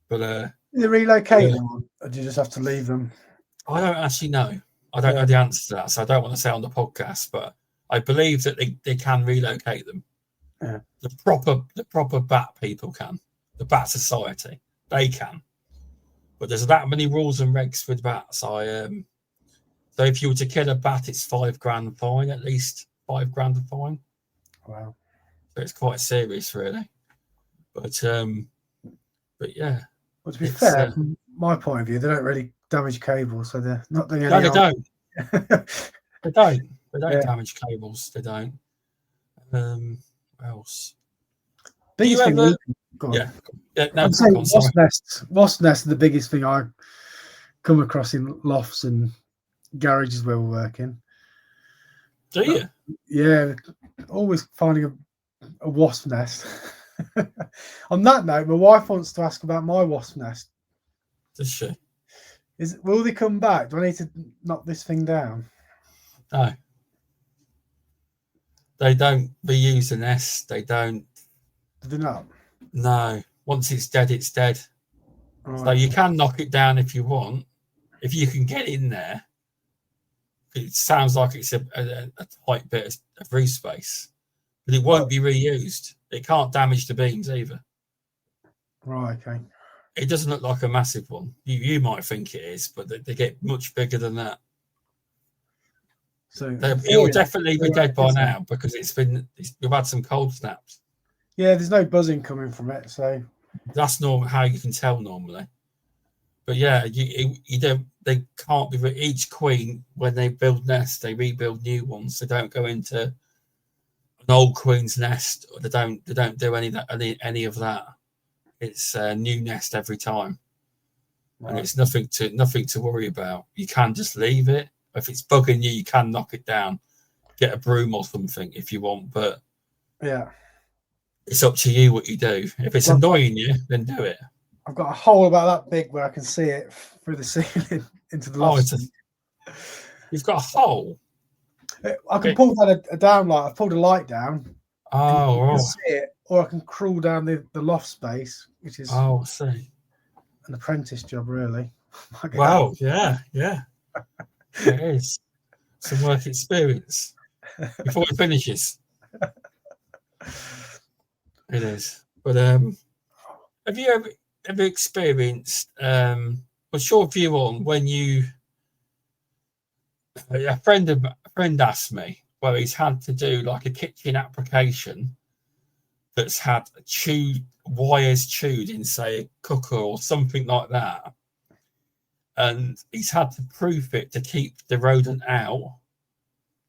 But you relocate them, or do you just have to leave them? I don't actually know. I don't know the answer to that, so I don't want to say on the podcast. But I believe that they can relocate them. Yeah. The proper bat people can. The Bat Society, they can. But there's that many rules and regs with bats. So if you were to kill a bat, it's $5,000 fine, at least $5,000 fine. Wow. So it's quite serious, really. But yeah. Well, to be fair, from my point of view, they don't really damage cables, so they're not doing any. No, they don't. They don't. They don't Yeah. damage cables. They don't. What else? Biggest thing. I'm saying wasp nests are the biggest thing I come across in lofts and garages where we're working. Do you? Yeah, always finding a wasp nest. On that note, my wife wants to ask about my wasp nest. Does she? Will they come back? Do I need to knock this thing down? No. They don't reuse the nest. They don't. Do they not? No. Once it's dead, it's dead. Right. So you can knock it down if you want. If you can get in there. It sounds like it's a tight bit of roof space. But it won't be reused. It can't damage the beams either. Right, okay. It doesn't look like a massive one. You might think it is, but they get much bigger than that. So it will definitely be dead by now because we've had some cold snaps. Yeah, there's no buzzing coming from it, so that's normal. How you can tell normally. But yeah, you don't. They can't be. Each queen, when they build nests, they rebuild new ones. They don't go into an old queen's nest. Or they don't do any of that. It's a new nest every time, right. And it's nothing to worry about. You can just leave it. If it's bugging you, you can knock it down, get a broom or something if you want. But yeah, it's up to you what you do. If it's annoying you, then do it. I've got a hole about that big where I can see it through the ceiling into the loft. You've got a hole. I can pull down a down light. I've pulled a light down. Oh, right. See it, or I can crawl down the loft space, which is I see. An apprentice job, really. Wow, yeah. It is some work experience before it finishes. It is. But have you ever experienced what's your view on when a friend asked me where he's had to do like a kitchen application that's had wires chewed in, say, a cooker or something like that, and he's had to proof it to keep the rodent out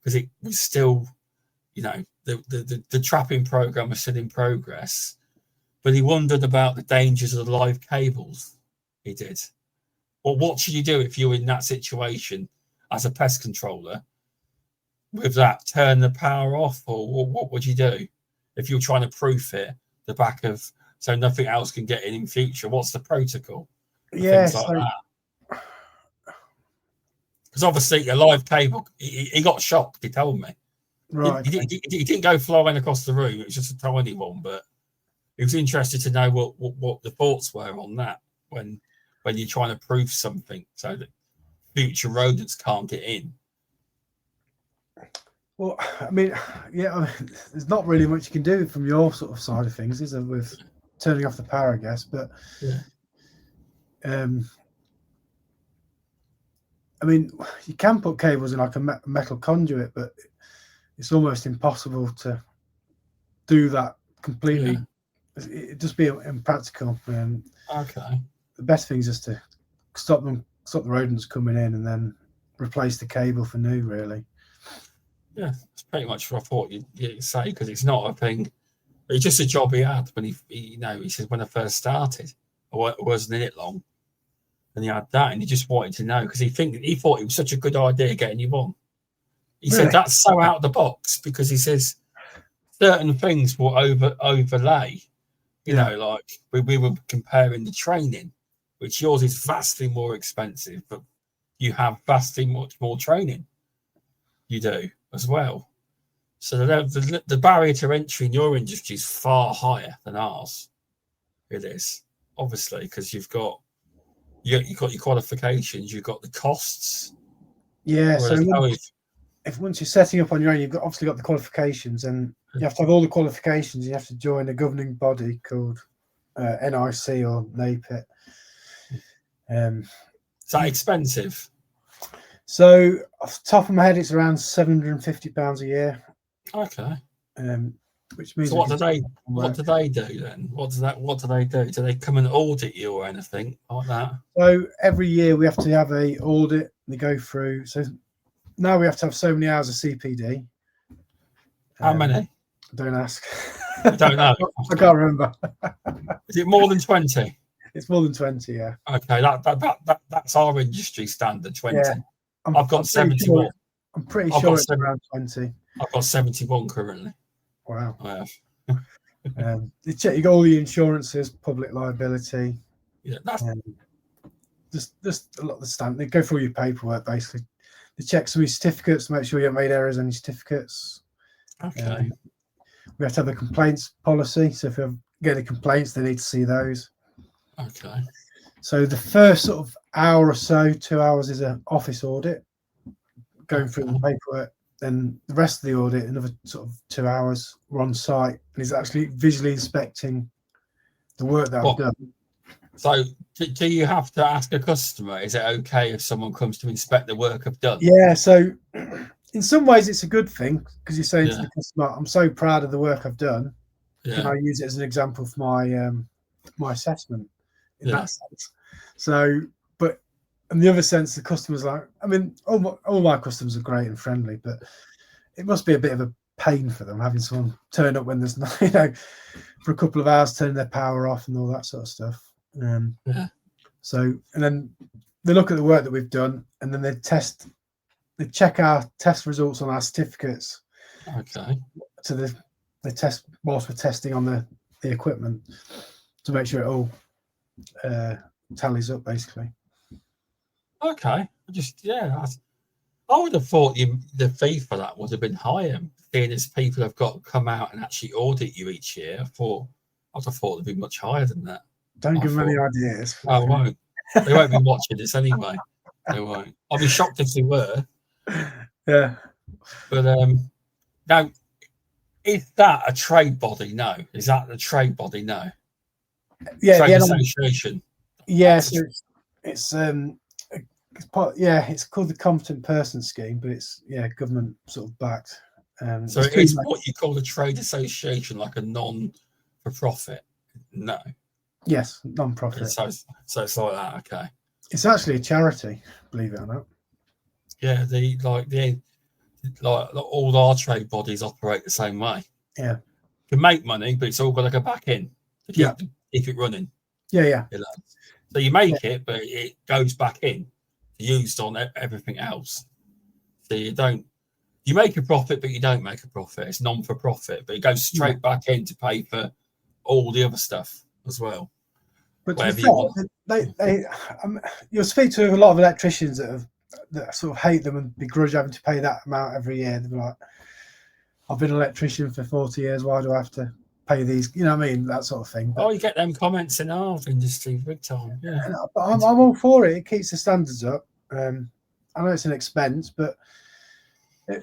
because it was still, the trapping program was still in progress. But he wondered about the dangers of the live cables. He did. Well, what should you do if you're in that situation as a pest controller? With that, turn the power off, or what would you do if you're trying to proof it the back of so nothing else can get in future? What's the protocol? Yeah, Things like that. Because obviously a live cable, he got shocked. He told me. Right. He didn't go flying across the room. It was just a tiny one, but he was interested to know what the thoughts were on that when you're trying to proof something so that future rodents can't get in. Well, I mean, there's not really much you can do from your sort of side of things, is there, with turning off the power, I guess. But I mean, you can put cables in like a metal conduit, but it's almost impossible to do that completely. Yeah. It'd just be impractical. Okay. The best thing is just to stop the rodents coming in and then replace the cable for new, really. Yeah, that's pretty much what I thought you'd say, because it's not a thing. It's just a job he had when he said when I first started, I wasn't in it long, and he had that, and he just wanted to know because he thought it was such a good idea getting you on. He said that's so out of the box because he says certain things will overlay. You know, like we were comparing the training, which yours is vastly more expensive, but you have vastly much more training. You do as well. So the barrier to entry in your industry is far higher than ours. It is, obviously, because you've got your qualifications, you've got the costs. Yeah, so if once you're setting up on your own, you've obviously got the qualifications, and you have to have all the qualifications. You have to join a governing body called NIC or NAPIT. Is that expensive? So off the top of my head, it's around £750 a year. Okay. Which means. So what do they do then? What do they do? Do they come and audit you or anything like that? So every year we have to have a audit. They go through. So now we have to have so many hours of CPD. How many? Don't ask. I don't know. I can't remember. Is it more than 20? It's more than 20, yeah. Okay, that's our industry standard, 20. Yeah. I've got 71. I'm pretty sure it's around 20. I've got 71 currently. Wow. I have. They check you got all the insurances, public liability. Yeah, that's just a lot of the stamp. They go through your paperwork basically. They check some of your certificates to make sure you haven't made errors on your certificates. Okay. We have to have a complaints policy. So if we get any complaints, they need to see those. Okay. So the first sort of hour or so, 2 hours, is an office audit, going through the paperwork. Then the rest of the audit, another sort of 2 hours, we're on site and he's actually visually inspecting the work that I've done. So do you have to ask a customer, is it okay if someone comes to inspect the work I've done? Yeah, so in some ways it's a good thing because you're saying to the customer, I'm so proud of the work I've done. Can I use it as an example for my my assessment in that sense? So, but in the other sense, the customer's like, I mean, all my customers are great and friendly, but it must be a bit of a pain for them having someone turn up when there's no, for a couple of hours, turn their power off and all that sort of stuff. So, and then they look at the work that we've done, and then they check our test results on our certificates. Okay. To the test whilst we're testing on the equipment to make sure it all tallies up, basically. Okay. I would have thought the fee for that would have been higher, seeing as people have got to come out and actually audit you each year. I'd have thought it'd be much higher than that. Don't give them any ideas. I won't. They won't be watching this anyway. They won't. I'll be shocked if they were. Yeah. But now, is that a trade body? No. Is that the trade body? No. Yeah. Trade association. Yes. Yeah, it's called the Competent Person Scheme, but it's government sort of backed. So it is what you call a trade association, like a non-for-profit. No. Yes, non-profit. So it's like that. Okay. It's actually a charity, believe it or not. Yeah, all our trade bodies operate the same way. Yeah. You can make money, but it's all got to go back in to keep it running. Yeah. So you make it, but it goes back in, used on everything else. So you make a profit, but you don't make a profit. It's non-for-profit, but it goes straight back in to pay for all the other stuff as well. But to be fair, you'll speak to a lot of electricians that sort of hate them and begrudge having to pay that amount every year. They'll be like, I've been an electrician for 40 years. Why do I have to pay these? You know what I mean? That sort of thing. But, you get them comments in our industry big time. Yeah. But I'm all for it. It keeps the standards up. I know it's an expense, but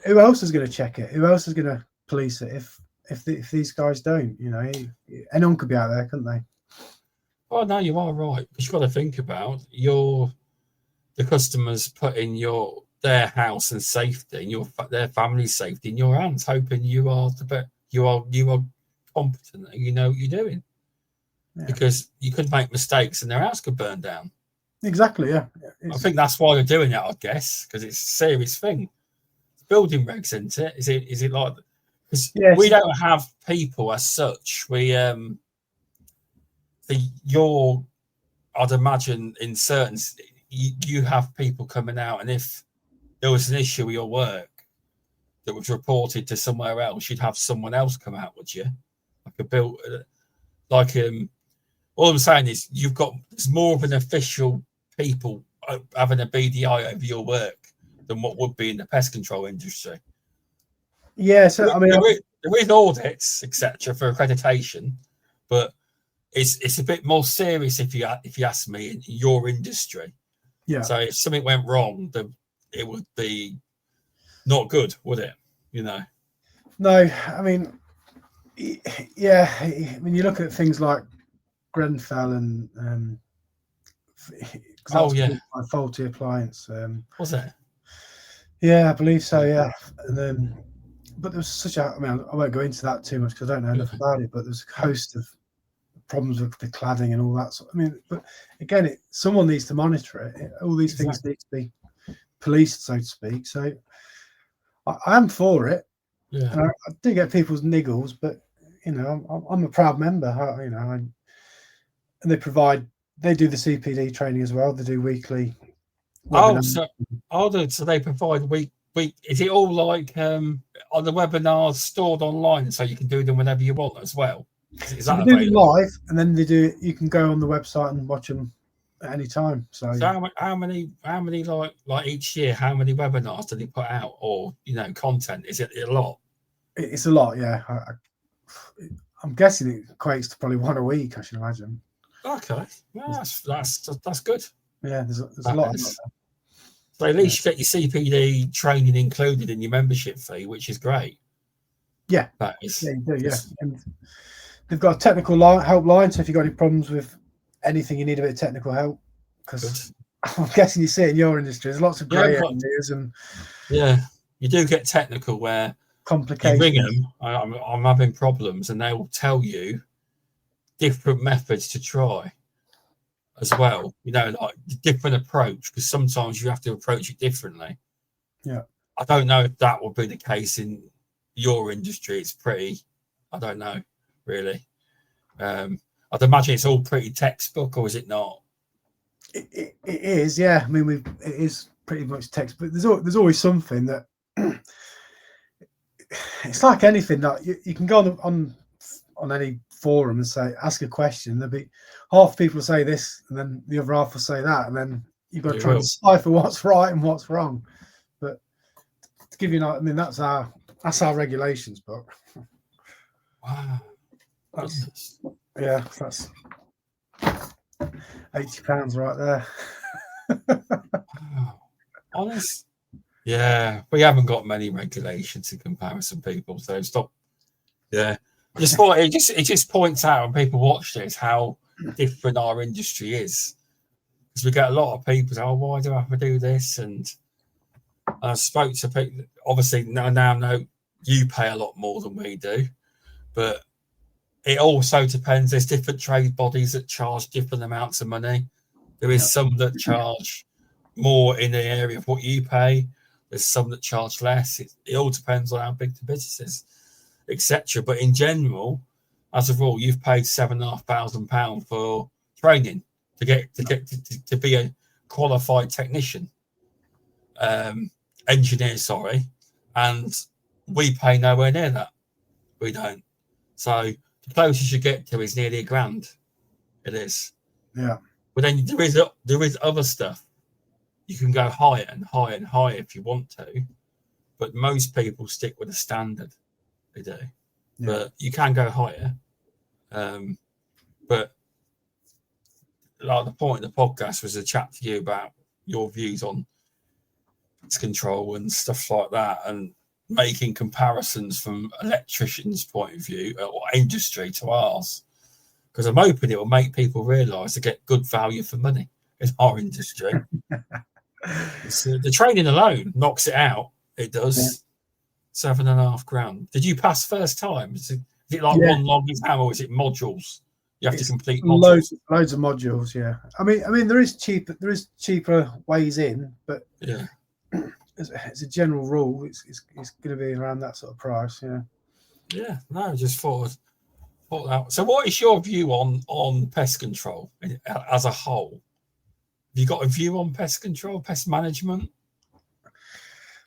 who else is going to check it? Who else is going to police it if these guys don't? You know, anyone could be out there, couldn't they? Well, no, you are right. Because you've got to think about the customers putting their house and safety and their family's safety in your hands, hoping you are competent and you know what you're doing. Yeah. Because you could make mistakes and their house could burn down. Exactly, yeah. I think that's why they're doing it, I guess, because it's a serious thing. It's building regs, isn't it? Is it like, because we don't have people as such. I'd imagine in certain, you have people coming out, and if there was an issue with your work that was reported to somewhere else, you'd have someone else come out, would you? All I'm saying is there's more of an official people having a BDI over your work than what would be in the pest control industry. Yeah, so I mean, there is audits, etc., for accreditation, but it's a bit more serious if you ask me in your industry. Yeah. So if something went wrong, it would be not good, would it? You know. No, I mean, yeah. When you look at things like Grenfell and my faulty appliance. Was it? Yeah, I believe so. Yeah, and then, but there was such a. I mean, I won't go into that too much because I don't know enough about it. But there's a host of problems with the cladding and all that. I mean, but again, someone needs to monitor it. All these things need to be policed, so to speak. So I am for it. Yeah, and I do get people's niggles, but you know, I'm a proud member. And they do the CPD training as well. They do weekly webinars. So they provide week. Is it all like on the webinars stored online, so you can do them whenever you want as well? Is that they do them live, and then you can go on the website and watch them at any time. So how many like each year? How many webinars do they put out, or content? Is it a lot? It's a lot, yeah. I'm guessing it equates to probably one a week, I should imagine. Okay, yeah, that's good. Yeah, there's a lot of that. So at least you get your CPD training included in your membership fee, which is great. Yeah, that is. Yeah, you do. Yeah, and they've got a technical help line, so if you've got any problems with anything, you need a bit of technical help. Because I'm guessing you see it in your industry. There's lots of grey areas and you do get technical where complications. You ring them, I'm having problems, and they will tell you different methods to try as well. Like different approach, because sometimes you have to approach it differently. Yeah, I don't know if that would be the case in your industry. It's pretty, I don't know, really. I'd imagine it's all pretty textbook, or is it not? It is, yeah. I mean, it is pretty much textbook. There's always something that it's like anything that you can go on any forum and ask a question. There'll be half people say this, and then the other half will say that, and then you've got to try and decipher what's right and what's wrong. But to give you that's our regulations book. Wow. That's £80 right there. Wow. Honest. Yeah, we haven't got many regulations in comparison, people. So stop. Yeah, it just points out when people watch this how different our industry is, because we get a lot of people say, "Oh, why do I have to do this?" And I spoke to people. Obviously, now know you pay a lot more than we do, but it also depends. There's different trade bodies that charge different amounts of money. There is some that charge more in the area of what you pay. There's some that charge less. It all depends on how big the business is, etc. But in general, as a rule, you've paid £7,500 for training to be a qualified technician, engineer, and we pay nowhere near that. We don't. So the closest you get to is nearly £1,000. It is. Yeah. But then there is other stuff. You can go higher and higher and higher if you want to, but most people stick with the standard. They do. Yeah. But you can go higher. But like the point of the podcast was a chat to you about your views on pest control and stuff like that, and making comparisons from electricians' point of view or industry to ours. Because I'm hoping it will make people realise to get good value for money in our industry. The training alone knocks it out. It does. Yeah. £7,500. Did you pass first time? Is it like one long exam, or is it modules? You have to complete modules. Loads of modules. Yeah. I mean, there is cheaper ways in, but yeah, as a general rule, it's going to be around that sort of price. Yeah. Yeah. No, I just thought that. So, what is your view on pest control as a whole? Have you got a view on pest control, pest management?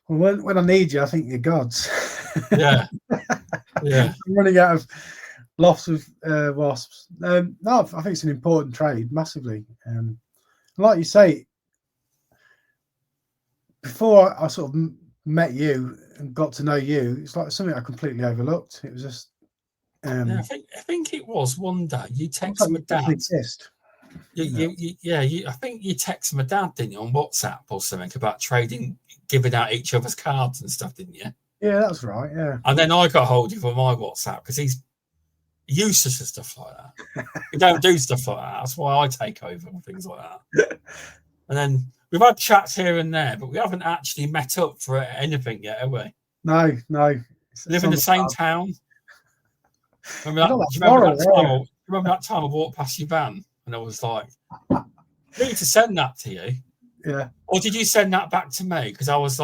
Well, when I need you, I think you're gods. Yeah. Yeah. I'm running out of lots of wasps. No, I think it's an important trade, massively. Like you say, before I sort of met you and got to know you, it's like something I completely overlooked. It was just. I think it was one day you texted my dad. I think you texted my dad, didn't you, on WhatsApp or something about trading, giving out each other's cards and stuff, didn't you? Yeah, that's right. Yeah. And then I got hold of him on my WhatsApp because he's useless to stuff like that. He don't do stuff like that. That's why I take over and things like that. And then we've had chats here and there, but we haven't actually met up for anything yet, have we? No. Live in the same town. Remember that time I walked past your van and I was like, I need to send that to you. Yeah. Or did you send that back to me? Because I was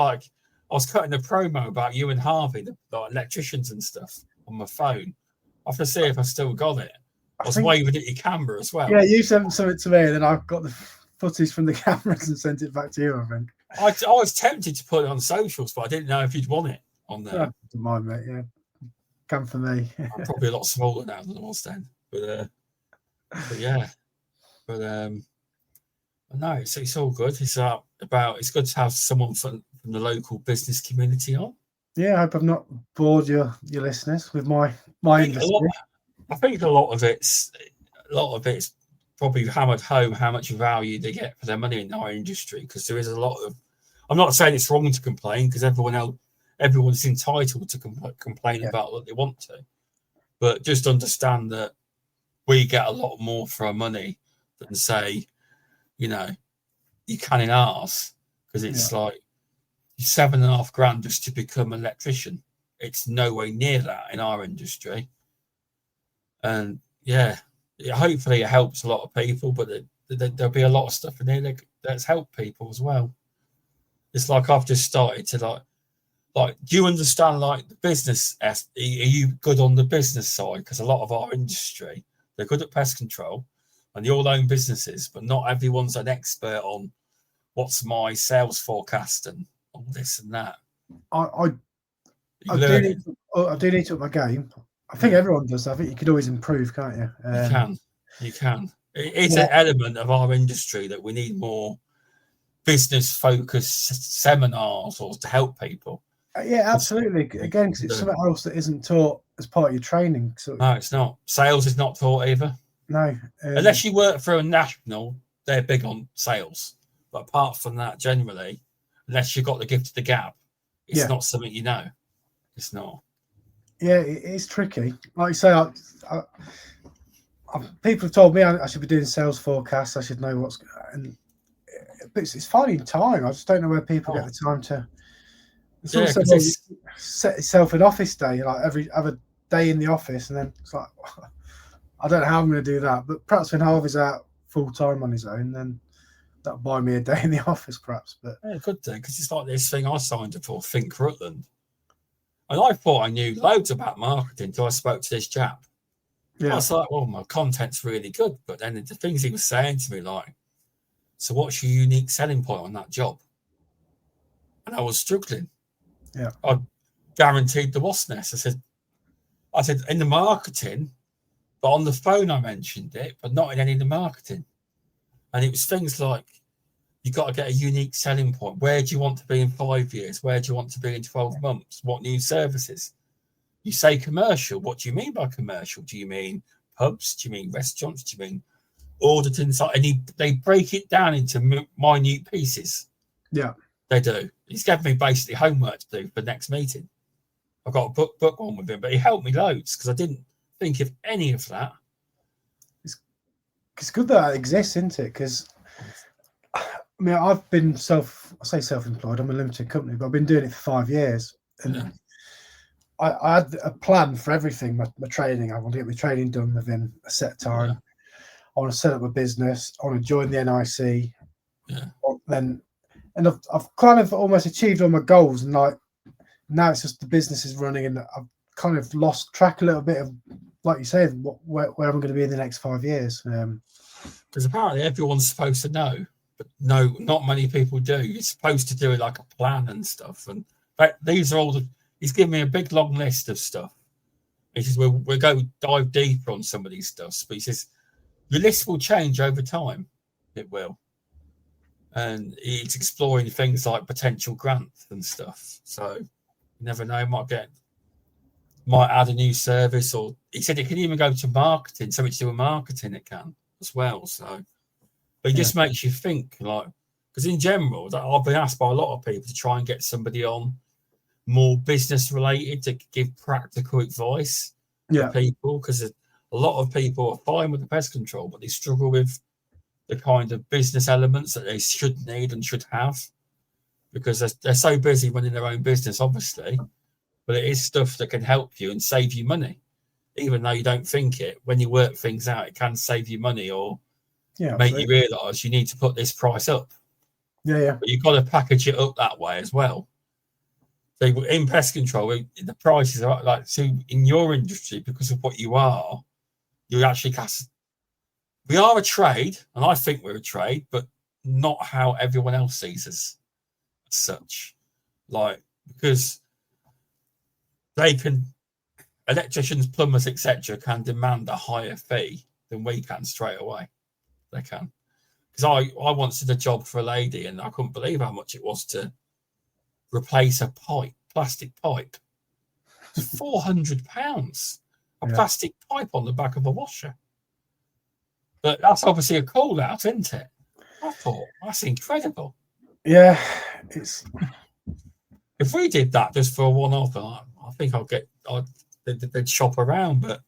cutting a promo about you and Harvey, the electricians and stuff, on my phone. I have to see if I still got it. I was waving at your camera as well. Yeah, you sent something to me and then I got the footage from the cameras and sent it back to you, I think. I was tempted to put it on socials, but I didn't know if you'd want it on there. Don't mind, mate, yeah. Come for me. I'm probably a lot smaller now than I was then, but yeah, but no, it's all good. It's good to have someone from the local business community on. Yeah, I hope I've not bored your listeners with my industry. I think a lot of it's probably hammered home how much value they get for their money in our industry, because there is a lot of. I'm not saying it's wrong to complain, because everyone's entitled to complain about what they want to, but just understand that we get a lot more for our money than, say, you can in ours, because it's like £7,500 just to become an electrician. It's nowhere near that in our industry. And hopefully it helps a lot of people, but there'll be a lot of stuff in there that's helped people as well. It's like I've just started to like, do you understand the business? Are you good on the business side? Because a lot of our industry, they're good at pest control and they all own businesses, but not everyone's an expert on what's my sales forecast and all this and that. I do need to up my game. I think everyone does. I think you could always improve, can't you? You can. It's an element of our industry that we need more business-focused seminars or to help people. Yeah, absolutely. Again, because it's something else that isn't taught as part of your training. So no, it's not. Sales is not taught either. No. Unless you work for a national, they're big on sales. But apart from that, generally, unless you've got the gift of the gab, it's not something you know. It's not. Yeah, it's tricky. Like you say, people have told me I should be doing sales forecasts. I should know what's. But it's finding time. I just don't know where people get the time to. It's also set yourself an office day, like every other day in the office, and then it's like, I don't know how I'm going to do that. But perhaps when Harvey's out full time on his own, then that'll buy me a day in the office, perhaps. But yeah, good thing, because it's like this thing I signed up for, Think Rutland, and I thought I knew loads about marketing until I spoke to this chap, Yeah. I was like, well, my content's really good. But then the things he was saying to me, like, so what's your unique selling point on that job? And I was struggling. Yeah. I guaranteed the wasp nest. I said, in the marketing, but on the phone I mentioned it, but not in any of the marketing. And it was things like, you've got to get a unique selling point. Where do you want to be in 5 years? Where do you want to be in 12 months? What new services? You say commercial. What do you mean by commercial? Do you mean pubs? Do you mean restaurants? Do you mean auditing? And they break it down into minute pieces. Yeah. They do. He's given me basically homework to do for the next meeting. I've got a book on with him, but he helped me loads because I didn't think of any of that. It's good that exists, isn't it? Because I mean, I've been self-employed. I'm a limited company, but I've been doing it for 5 years, and Yeah. I had a plan for everything. My training. I want to get my training done within a set time. Yeah. I want to set up a business. I want to join the NIC. Yeah. And I've kind of almost achieved all my goals, and like now it's just the business is running, and I've kind of lost track a little bit of, like you said, where I'm going to be in the next 5 years. Because apparently everyone's supposed to know, but no, not many people do. You're supposed to do it like a plan and stuff. And these are all he's given me a big long list of stuff. He says we'll go dive deeper on some of these stuff. But he says your list will change over time. It will. And he's exploring things like potential grants and stuff. So you never know, might add a new service, or he said it can even go to marketing, something to do with marketing it can as well. So but it just makes you think, like, because in general, I've been asked by a lot of people to try and get somebody on more business related to give practical advice to people, because a lot of people are fine with the pest control, but they struggle with the kind of business elements that they should need and should have, because they're so busy running their own business, obviously. But it is stuff that can help you and save you money, even though you don't think it. When you work things out, it can save you money or make you realise you need to put this price up. Yeah. But you've got to package it up that way as well. So in pest control, the prices are like, so in your industry, because of what you are, you actually we are a trade, and I think we're a trade, but not how everyone else sees us as such. Like, because electricians, plumbers, etc., can demand a higher fee than we can straight away. They can. Because I once did a job for a lady, and I couldn't believe how much it was to replace a plastic pipe. It's £400. A plastic pipe on the back of a washer. But that's obviously a call out, isn't it? I thought, that's incredible. Yeah, if we did that just for a one-off, I think they'd shop around. But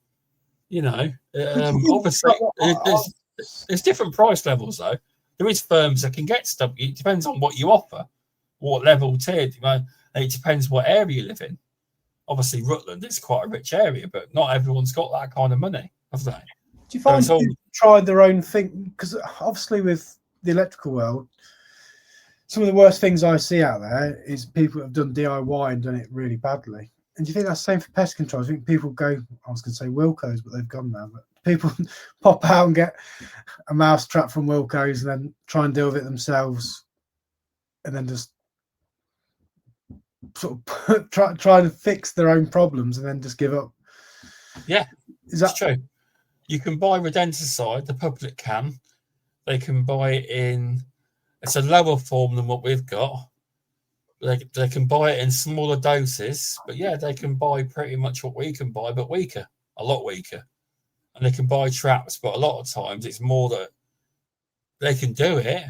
obviously, there's different price levels though. There is firms that can get stuff. It depends on what you offer, what level tiered. It depends what area you live in. Obviously, Rutland is quite a rich area, but not everyone's got that kind of money, have they? Do you find people try their own thing? Because obviously with the electrical world, some of the worst things I see out there is people have done DIY and done it really badly. And do you think that's the same for pest control? I think people go, I was going to say Wilco's, but they've gone now. But people pop out and get a mouse trap from Wilco's and then try and deal with it themselves, and then just sort of try to fix their own problems and then just give up. Yeah, that's true. You can buy rodenticide, the public can. They can buy it in, it's a lower form than what we've got. They can buy it in smaller doses, but yeah, they can buy pretty much what we can buy, but weaker, a lot weaker. And they can buy traps, but a lot of times it's more that they can do it,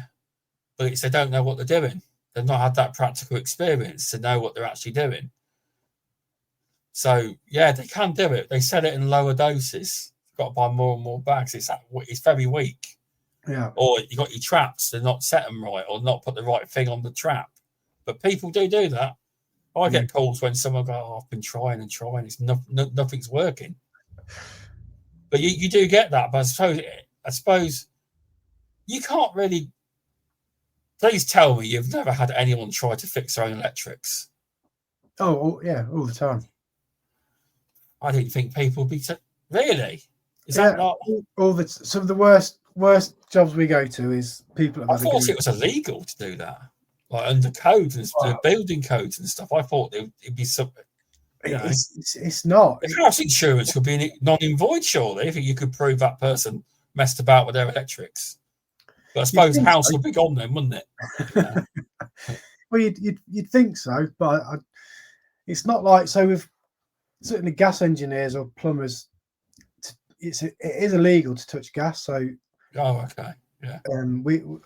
but it's they don't know what they're doing. They've not had that practical experience to know what they're actually doing. So yeah, they can do it. They sell it in lower doses. You've got to buy more and more bags. It's very weak. Yeah. Or you got your traps, they're not set them right, or not put the right thing on the trap. But people do that. I get calls when someone goes, I've been trying and trying. It's nothing's working. But you do get that. But I suppose you can't really. Please tell me you've never had anyone try to fix their own electrics. Oh yeah, all the time. I didn't think people would be really. Is that not? Some of the worst jobs we go to is people have I had thought it was illegal to do that, like under codes and building codes and stuff. I thought it'd be something. It's not. House insurance could be non-void, surely, if you could prove that person messed about with their electrics. But I suppose the house would be gone then, wouldn't it? Yeah. Well, you'd think so, but it's not like so. With certainly gas engineers or plumbers, it is illegal to touch gas. So, okay, yeah.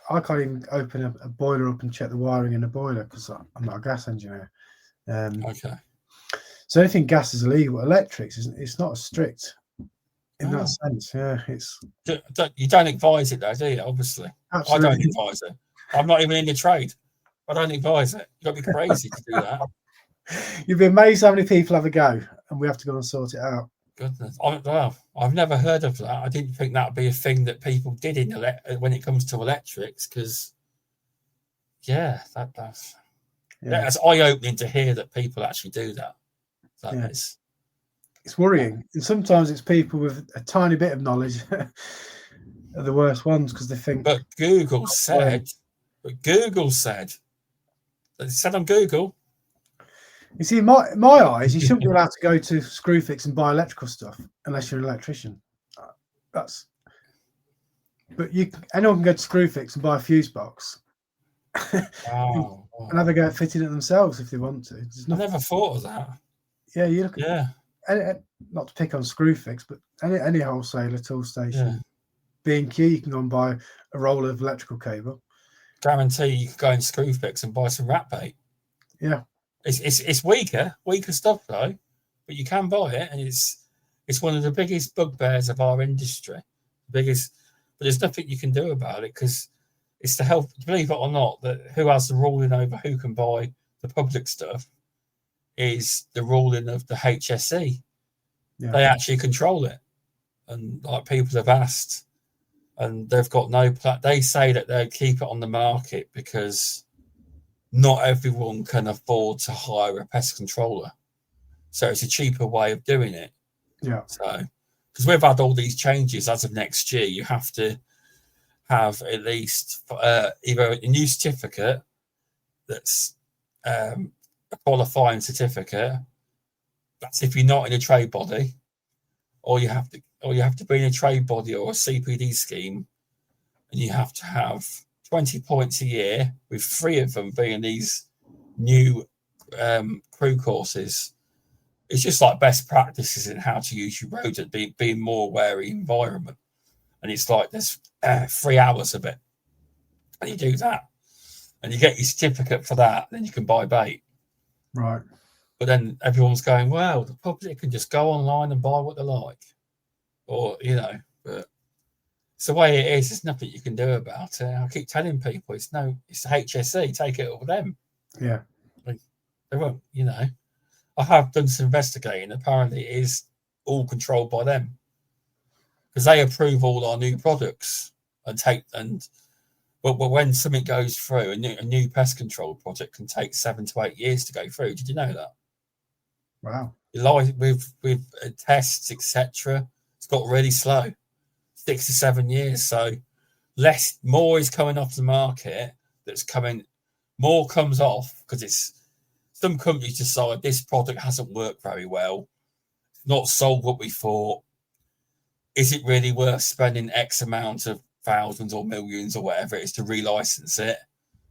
I can't even open a boiler up and check the wiring in a boiler because I'm not a gas engineer. Okay. So anything gas is illegal. Electrics it's not as strict in that sense. Yeah, You don't advise it though, do you? Obviously, absolutely. I don't advise it. I'm not even in the trade. I don't advise it. You've got to be crazy to do that. You'd be amazed how many people have a go, and we have to go and sort it out. Goodness, I've never heard of that. I didn't think that would be a thing that people did when it comes to electrics. Because, that's eye-opening to hear that people actually do that. It's worrying, and sometimes it's people with a tiny bit of knowledge are the worst ones because they think. But Google said, they said on Google. You see, in my eyes, you shouldn't be allowed to go to Screwfix and buy electrical stuff unless you're an electrician. But anyone can go to Screwfix and buy a fuse box. And have a go at fitting it themselves if they want to. I never thought of that. Yeah, you look at not to pick on Screwfix, but any wholesaler tool station, B&Q, you can go and buy a roll of electrical cable. Guarantee you could go in Screwfix and buy some rat bait. Yeah, it's weaker stuff though, but you can buy it, and it's one of the biggest bugbears of our industry. But there's nothing you can do about it because it's the health. Believe it or not, that who has the ruling over who can buy the public stuff is the ruling of the HSE. Yeah. They actually control it, and like people have asked, and they've got no. They say that they keep it on the market because not everyone can afford to hire a pest controller, so it's a cheaper way of doing it. Yeah. So, because we've had all these changes as of next year, you have to have at least either a new certificate that's a qualifying certificate. That's if you're not in a trade body, or you have to be in a trade body or a CPD scheme, and you have to have 20 points a year, with 3 of them being these new crew courses. It's just like best practices in how to use your rodent, being more aware of the environment. And it's like there's 3 hours of it. And you do that. And you get your certificate for that, then you can buy bait. Right. But then everyone's going, well, the public can just go online and buy what they like. Or, but it's the way it is. There's nothing you can do about it. I keep telling people it's the HSE, take it over them. Yeah. They won't, I have done some investigating. Apparently it is all controlled by them. Because they approve all our new products but when something goes through, a new pest control project can take 7 to 8 years to go through. Did you know that? Wow. With tests, etc., it's got really slow, 6 to 7 years. So more is coming off the market. More comes off because some companies decide this product hasn't worked very well, not sold what we thought. Is it really worth spending X amount of thousands or millions or whatever it is to relicense it?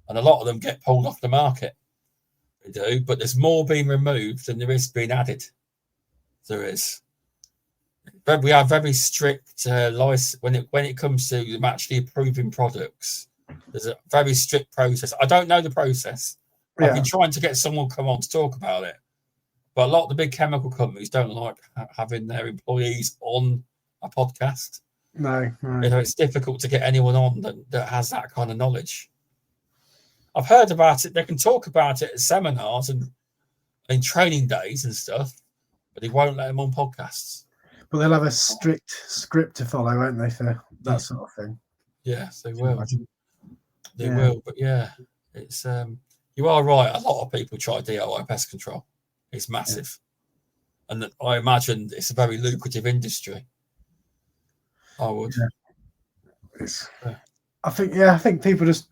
And a lot of them get pulled off the market. They do, but there's more being removed than there is being added. There is. But we have very strict license when it comes to them actually approving products. There's a very strict process. I don't know the process. Yeah. I've been trying to get someone to come on to talk about it, but a lot of the big chemical companies don't like having their employees on a podcast. No. It's difficult to get anyone on that has that kind of knowledge. I've heard about it. They can talk about it at seminars and in training days and stuff, but they won't let them on podcasts. But they'll have a strict script to follow, won't they, for that sort of thing? Yes, they will. They will. But it's you are right. A lot of people try DIY pest control. It's massive, and I imagine it's a very lucrative industry. I would. Yeah. I think people just,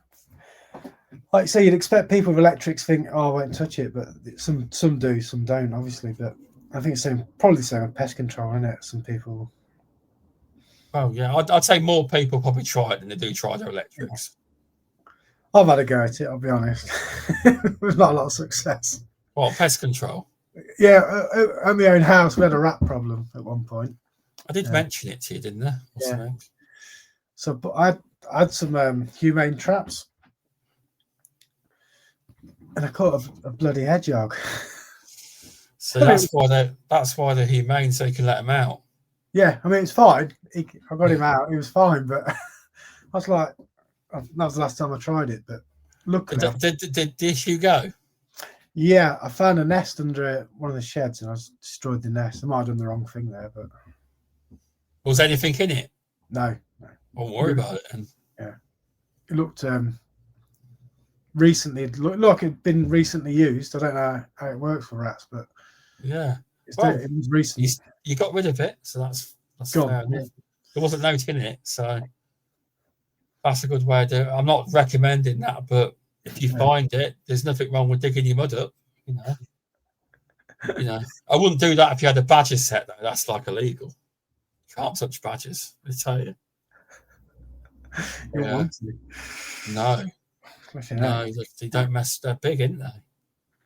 like you say, you'd expect people with electrics think, oh, I won't touch it, but some do, some don't, obviously. But I think it's probably the same with pest control, isn't it? Some people. Oh yeah, I'd say more people probably try it than they do try their electrics. I've had a go at it, I'll be honest. With not a lot of success. Well, pest control. Yeah, at my own house, we had a rat problem at one point. I did mention it to you, didn't I? Yeah. So, but I had some humane traps, and I caught a bloody hedgehog. So that's why they're humane, so you can let them out. Yeah, I mean it's fine. I got him out. He was fine, but I was like, that was the last time I tried it. But luckily, did the issue go? Yeah, I found a nest under one of the sheds, and I destroyed the nest. I might have done the wrong thing there, but was anything in it? No. Don't worry about it. And yeah, it looked recently. It looked like it'd been recently used. I don't know how it works for rats, but yeah, it was recent. You got rid of it, so that's gone. Fair enough. There wasn't no in it, so that's a good way to do it. I'm not recommending that, but if you find it, there's nothing wrong with digging your mud up. You know, I wouldn't do that if you had a badger set though. That's like illegal. You can't touch badgers. I tell you. No, they don't mess. They're big, aren't they?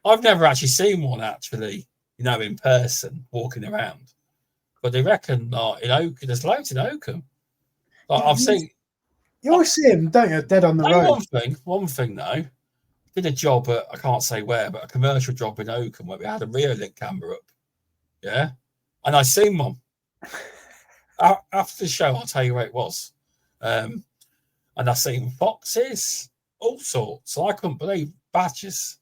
I've never actually seen one actually, in person walking around. But they reckon in Oakham, there's loads in Oakham. I've seen. You always see them, don't you? Dead on the road. One thing though, did a job at, I can't say where, but a commercial job in Oakham where we had a rear link camera up. Yeah, and I seen one. After the show, I'll tell you where it was. And I seen foxes, all sorts. So I couldn't believe badgers.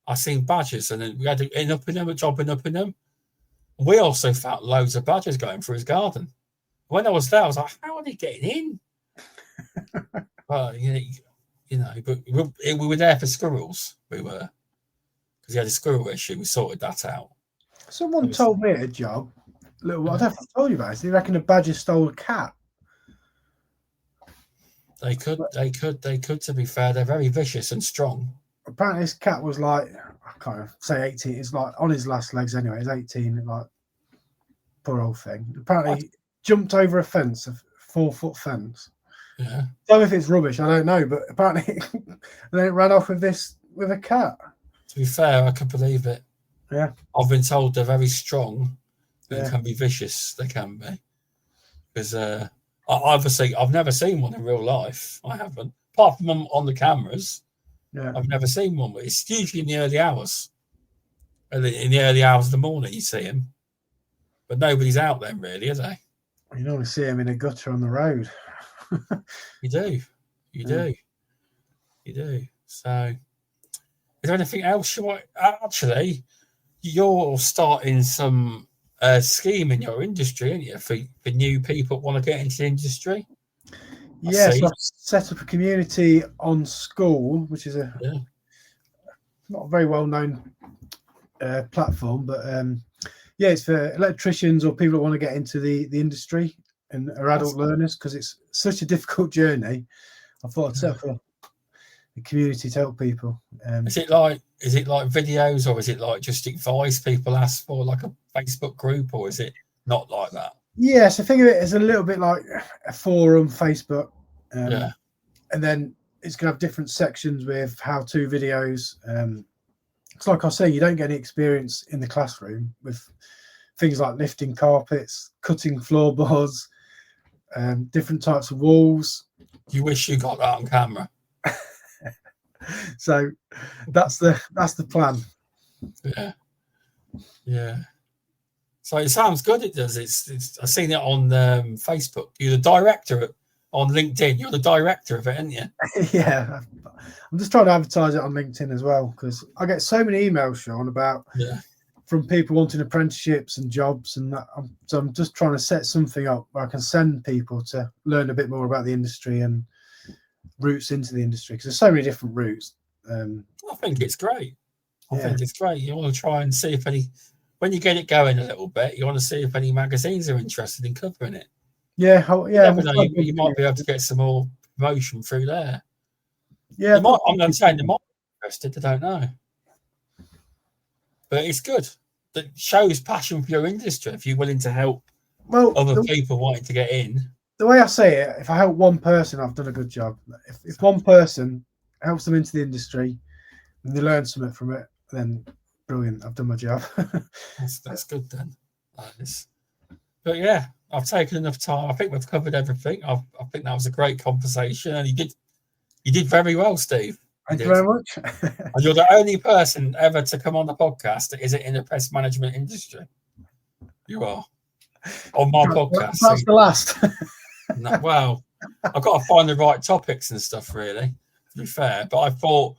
I seen badgers, and then we had a job up in them. We also found loads of badgers going through his garden. When I was there, I was like, how are they getting in? Well, but we were there for squirrels. We were, because he had a squirrel issue. We sorted that out. Someone told me at a job, I don't know if I told you about it. They reckon a badger stole a cat. They could. To be fair, they're very vicious and strong. Apparently, this cat was like, I can't say 18. It's like on his last legs anyway. He's 18. Like, poor old thing. Apparently, he jumped over a fence, a 4-foot fence. Yeah. I don't know if it's rubbish. I don't know, but apparently, and then it ran off with a cat. To be fair, I can believe it. Yeah. I've been told they're very strong and can be vicious. They can be. Because obviously, I've never seen one in real life. I haven't. Apart from on the cameras. Yeah. I've never seen one, but it's usually in the early hours. In the early hours of the morning, you see him. But nobody's out then, really, is they? You normally see him in a gutter on the road. You do. So, is there anything else you want? Actually, you're starting some scheme in your industry, aren't you, for new people who want to get into the industry? Yes, I've set up a community on school, which is not a very well-known platform, but it's for electricians or people that want to get into the industry and are adult learners, because it's such a difficult journey. I thought I'd set up a community to help people. Is it like videos, or is it like just advice people ask for, like a Facebook group, or is it not like that? Yes, I think of it as a little bit like a forum, Facebook, and then it's going to have different sections with how-to videos. It's like I say, you don't get any experience in the classroom with things like lifting carpets, cutting floorboards, different types of walls. You wish you got that on camera. So that's the plan. Yeah. So it sounds good. It does. It's I've seen it on Facebook. You're the director on LinkedIn. You're the director of it, aren't you? Yeah. I'm just trying to advertise it on LinkedIn as well, because I get so many emails, Shaun, about from people wanting apprenticeships and jobs and that. So I'm just trying to set something up where I can send people to learn a bit more about the industry and routes into the industry, because there's so many different routes. I think it's great. I think it's great. You want to try and see if when you get it going a little bit, you want to see if any magazines are interested in covering it. Yeah, Never know, you might be able to get some more promotion through there. Yeah, I'm saying they might be interested. I don't know, but it's good. That shows passion for your industry if you're willing to help other people wanting to get in. The way I say it, if I help one person, I've done a good job. If one person helps them into the industry and they learn something from it, then brilliant, I've done my job. That's good then. But yeah, I've taken enough time. I think we've covered everything. I think that was a great conversation, and you did very well, Steve. Thank you very much. And you're the only person ever to come on the podcast that isn't in the pest management industry. You are on my podcast. That's the last. No, well, I've got to find the right topics and stuff, really, to be fair. But I thought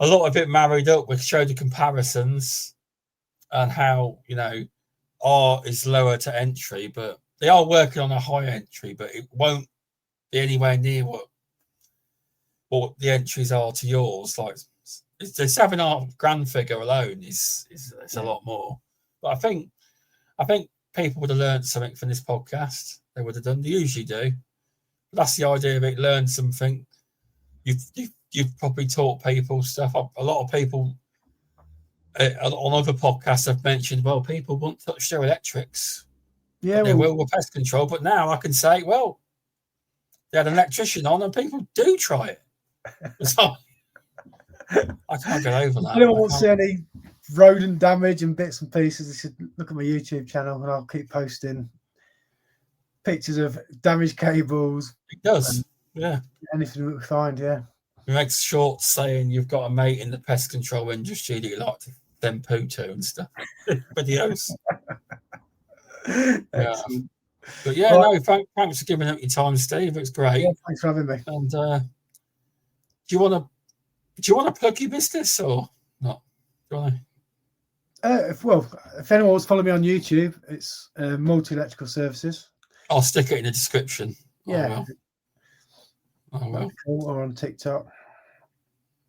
a lot of it married up with show the comparisons and how, R is lower to entry, but they are working on a high entry, but it won't be anywhere near what the entries are to yours. Like the $7,500 figure alone is a lot more. But I think people would have learned something from this podcast. They would have done. They usually do. But that's the idea of it. Learn something. You've probably taught people stuff. A lot of people on other podcasts have mentioned, well, people won't touch their electrics. Yeah, they will with pest control. But now I can say, well, they had an electrician on, and people do try it. So I can't get over that. If anyone wants to see any rodent damage and bits and pieces, they should look at my YouTube channel, and I'll keep posting pictures of damaged cables. It does, yeah. Anything we find, yeah. It makes short saying you've got a mate in the pest control industry that you like to send poo to and stuff. Videos. Yeah. But yeah, no, thanks for giving up your time, Steve. It's great. Yeah, thanks for having me. And do you want to plug your business or not? If anyone wants to follow me on YouTube, it's Multi Electrical Services. I'll stick it in the description. Yeah. Oh well. Or on TikTok.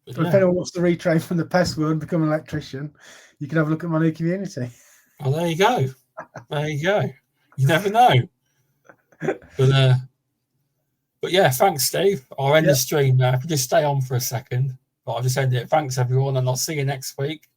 But if anyone wants to retrain from the pest world and become an electrician, you can have a look at my new community. Oh, there you go. You never know. But yeah, thanks, Steve. I'll end the stream now. If you just stay on for a second. But I'll just end it. Thanks, everyone, and I'll see you next week.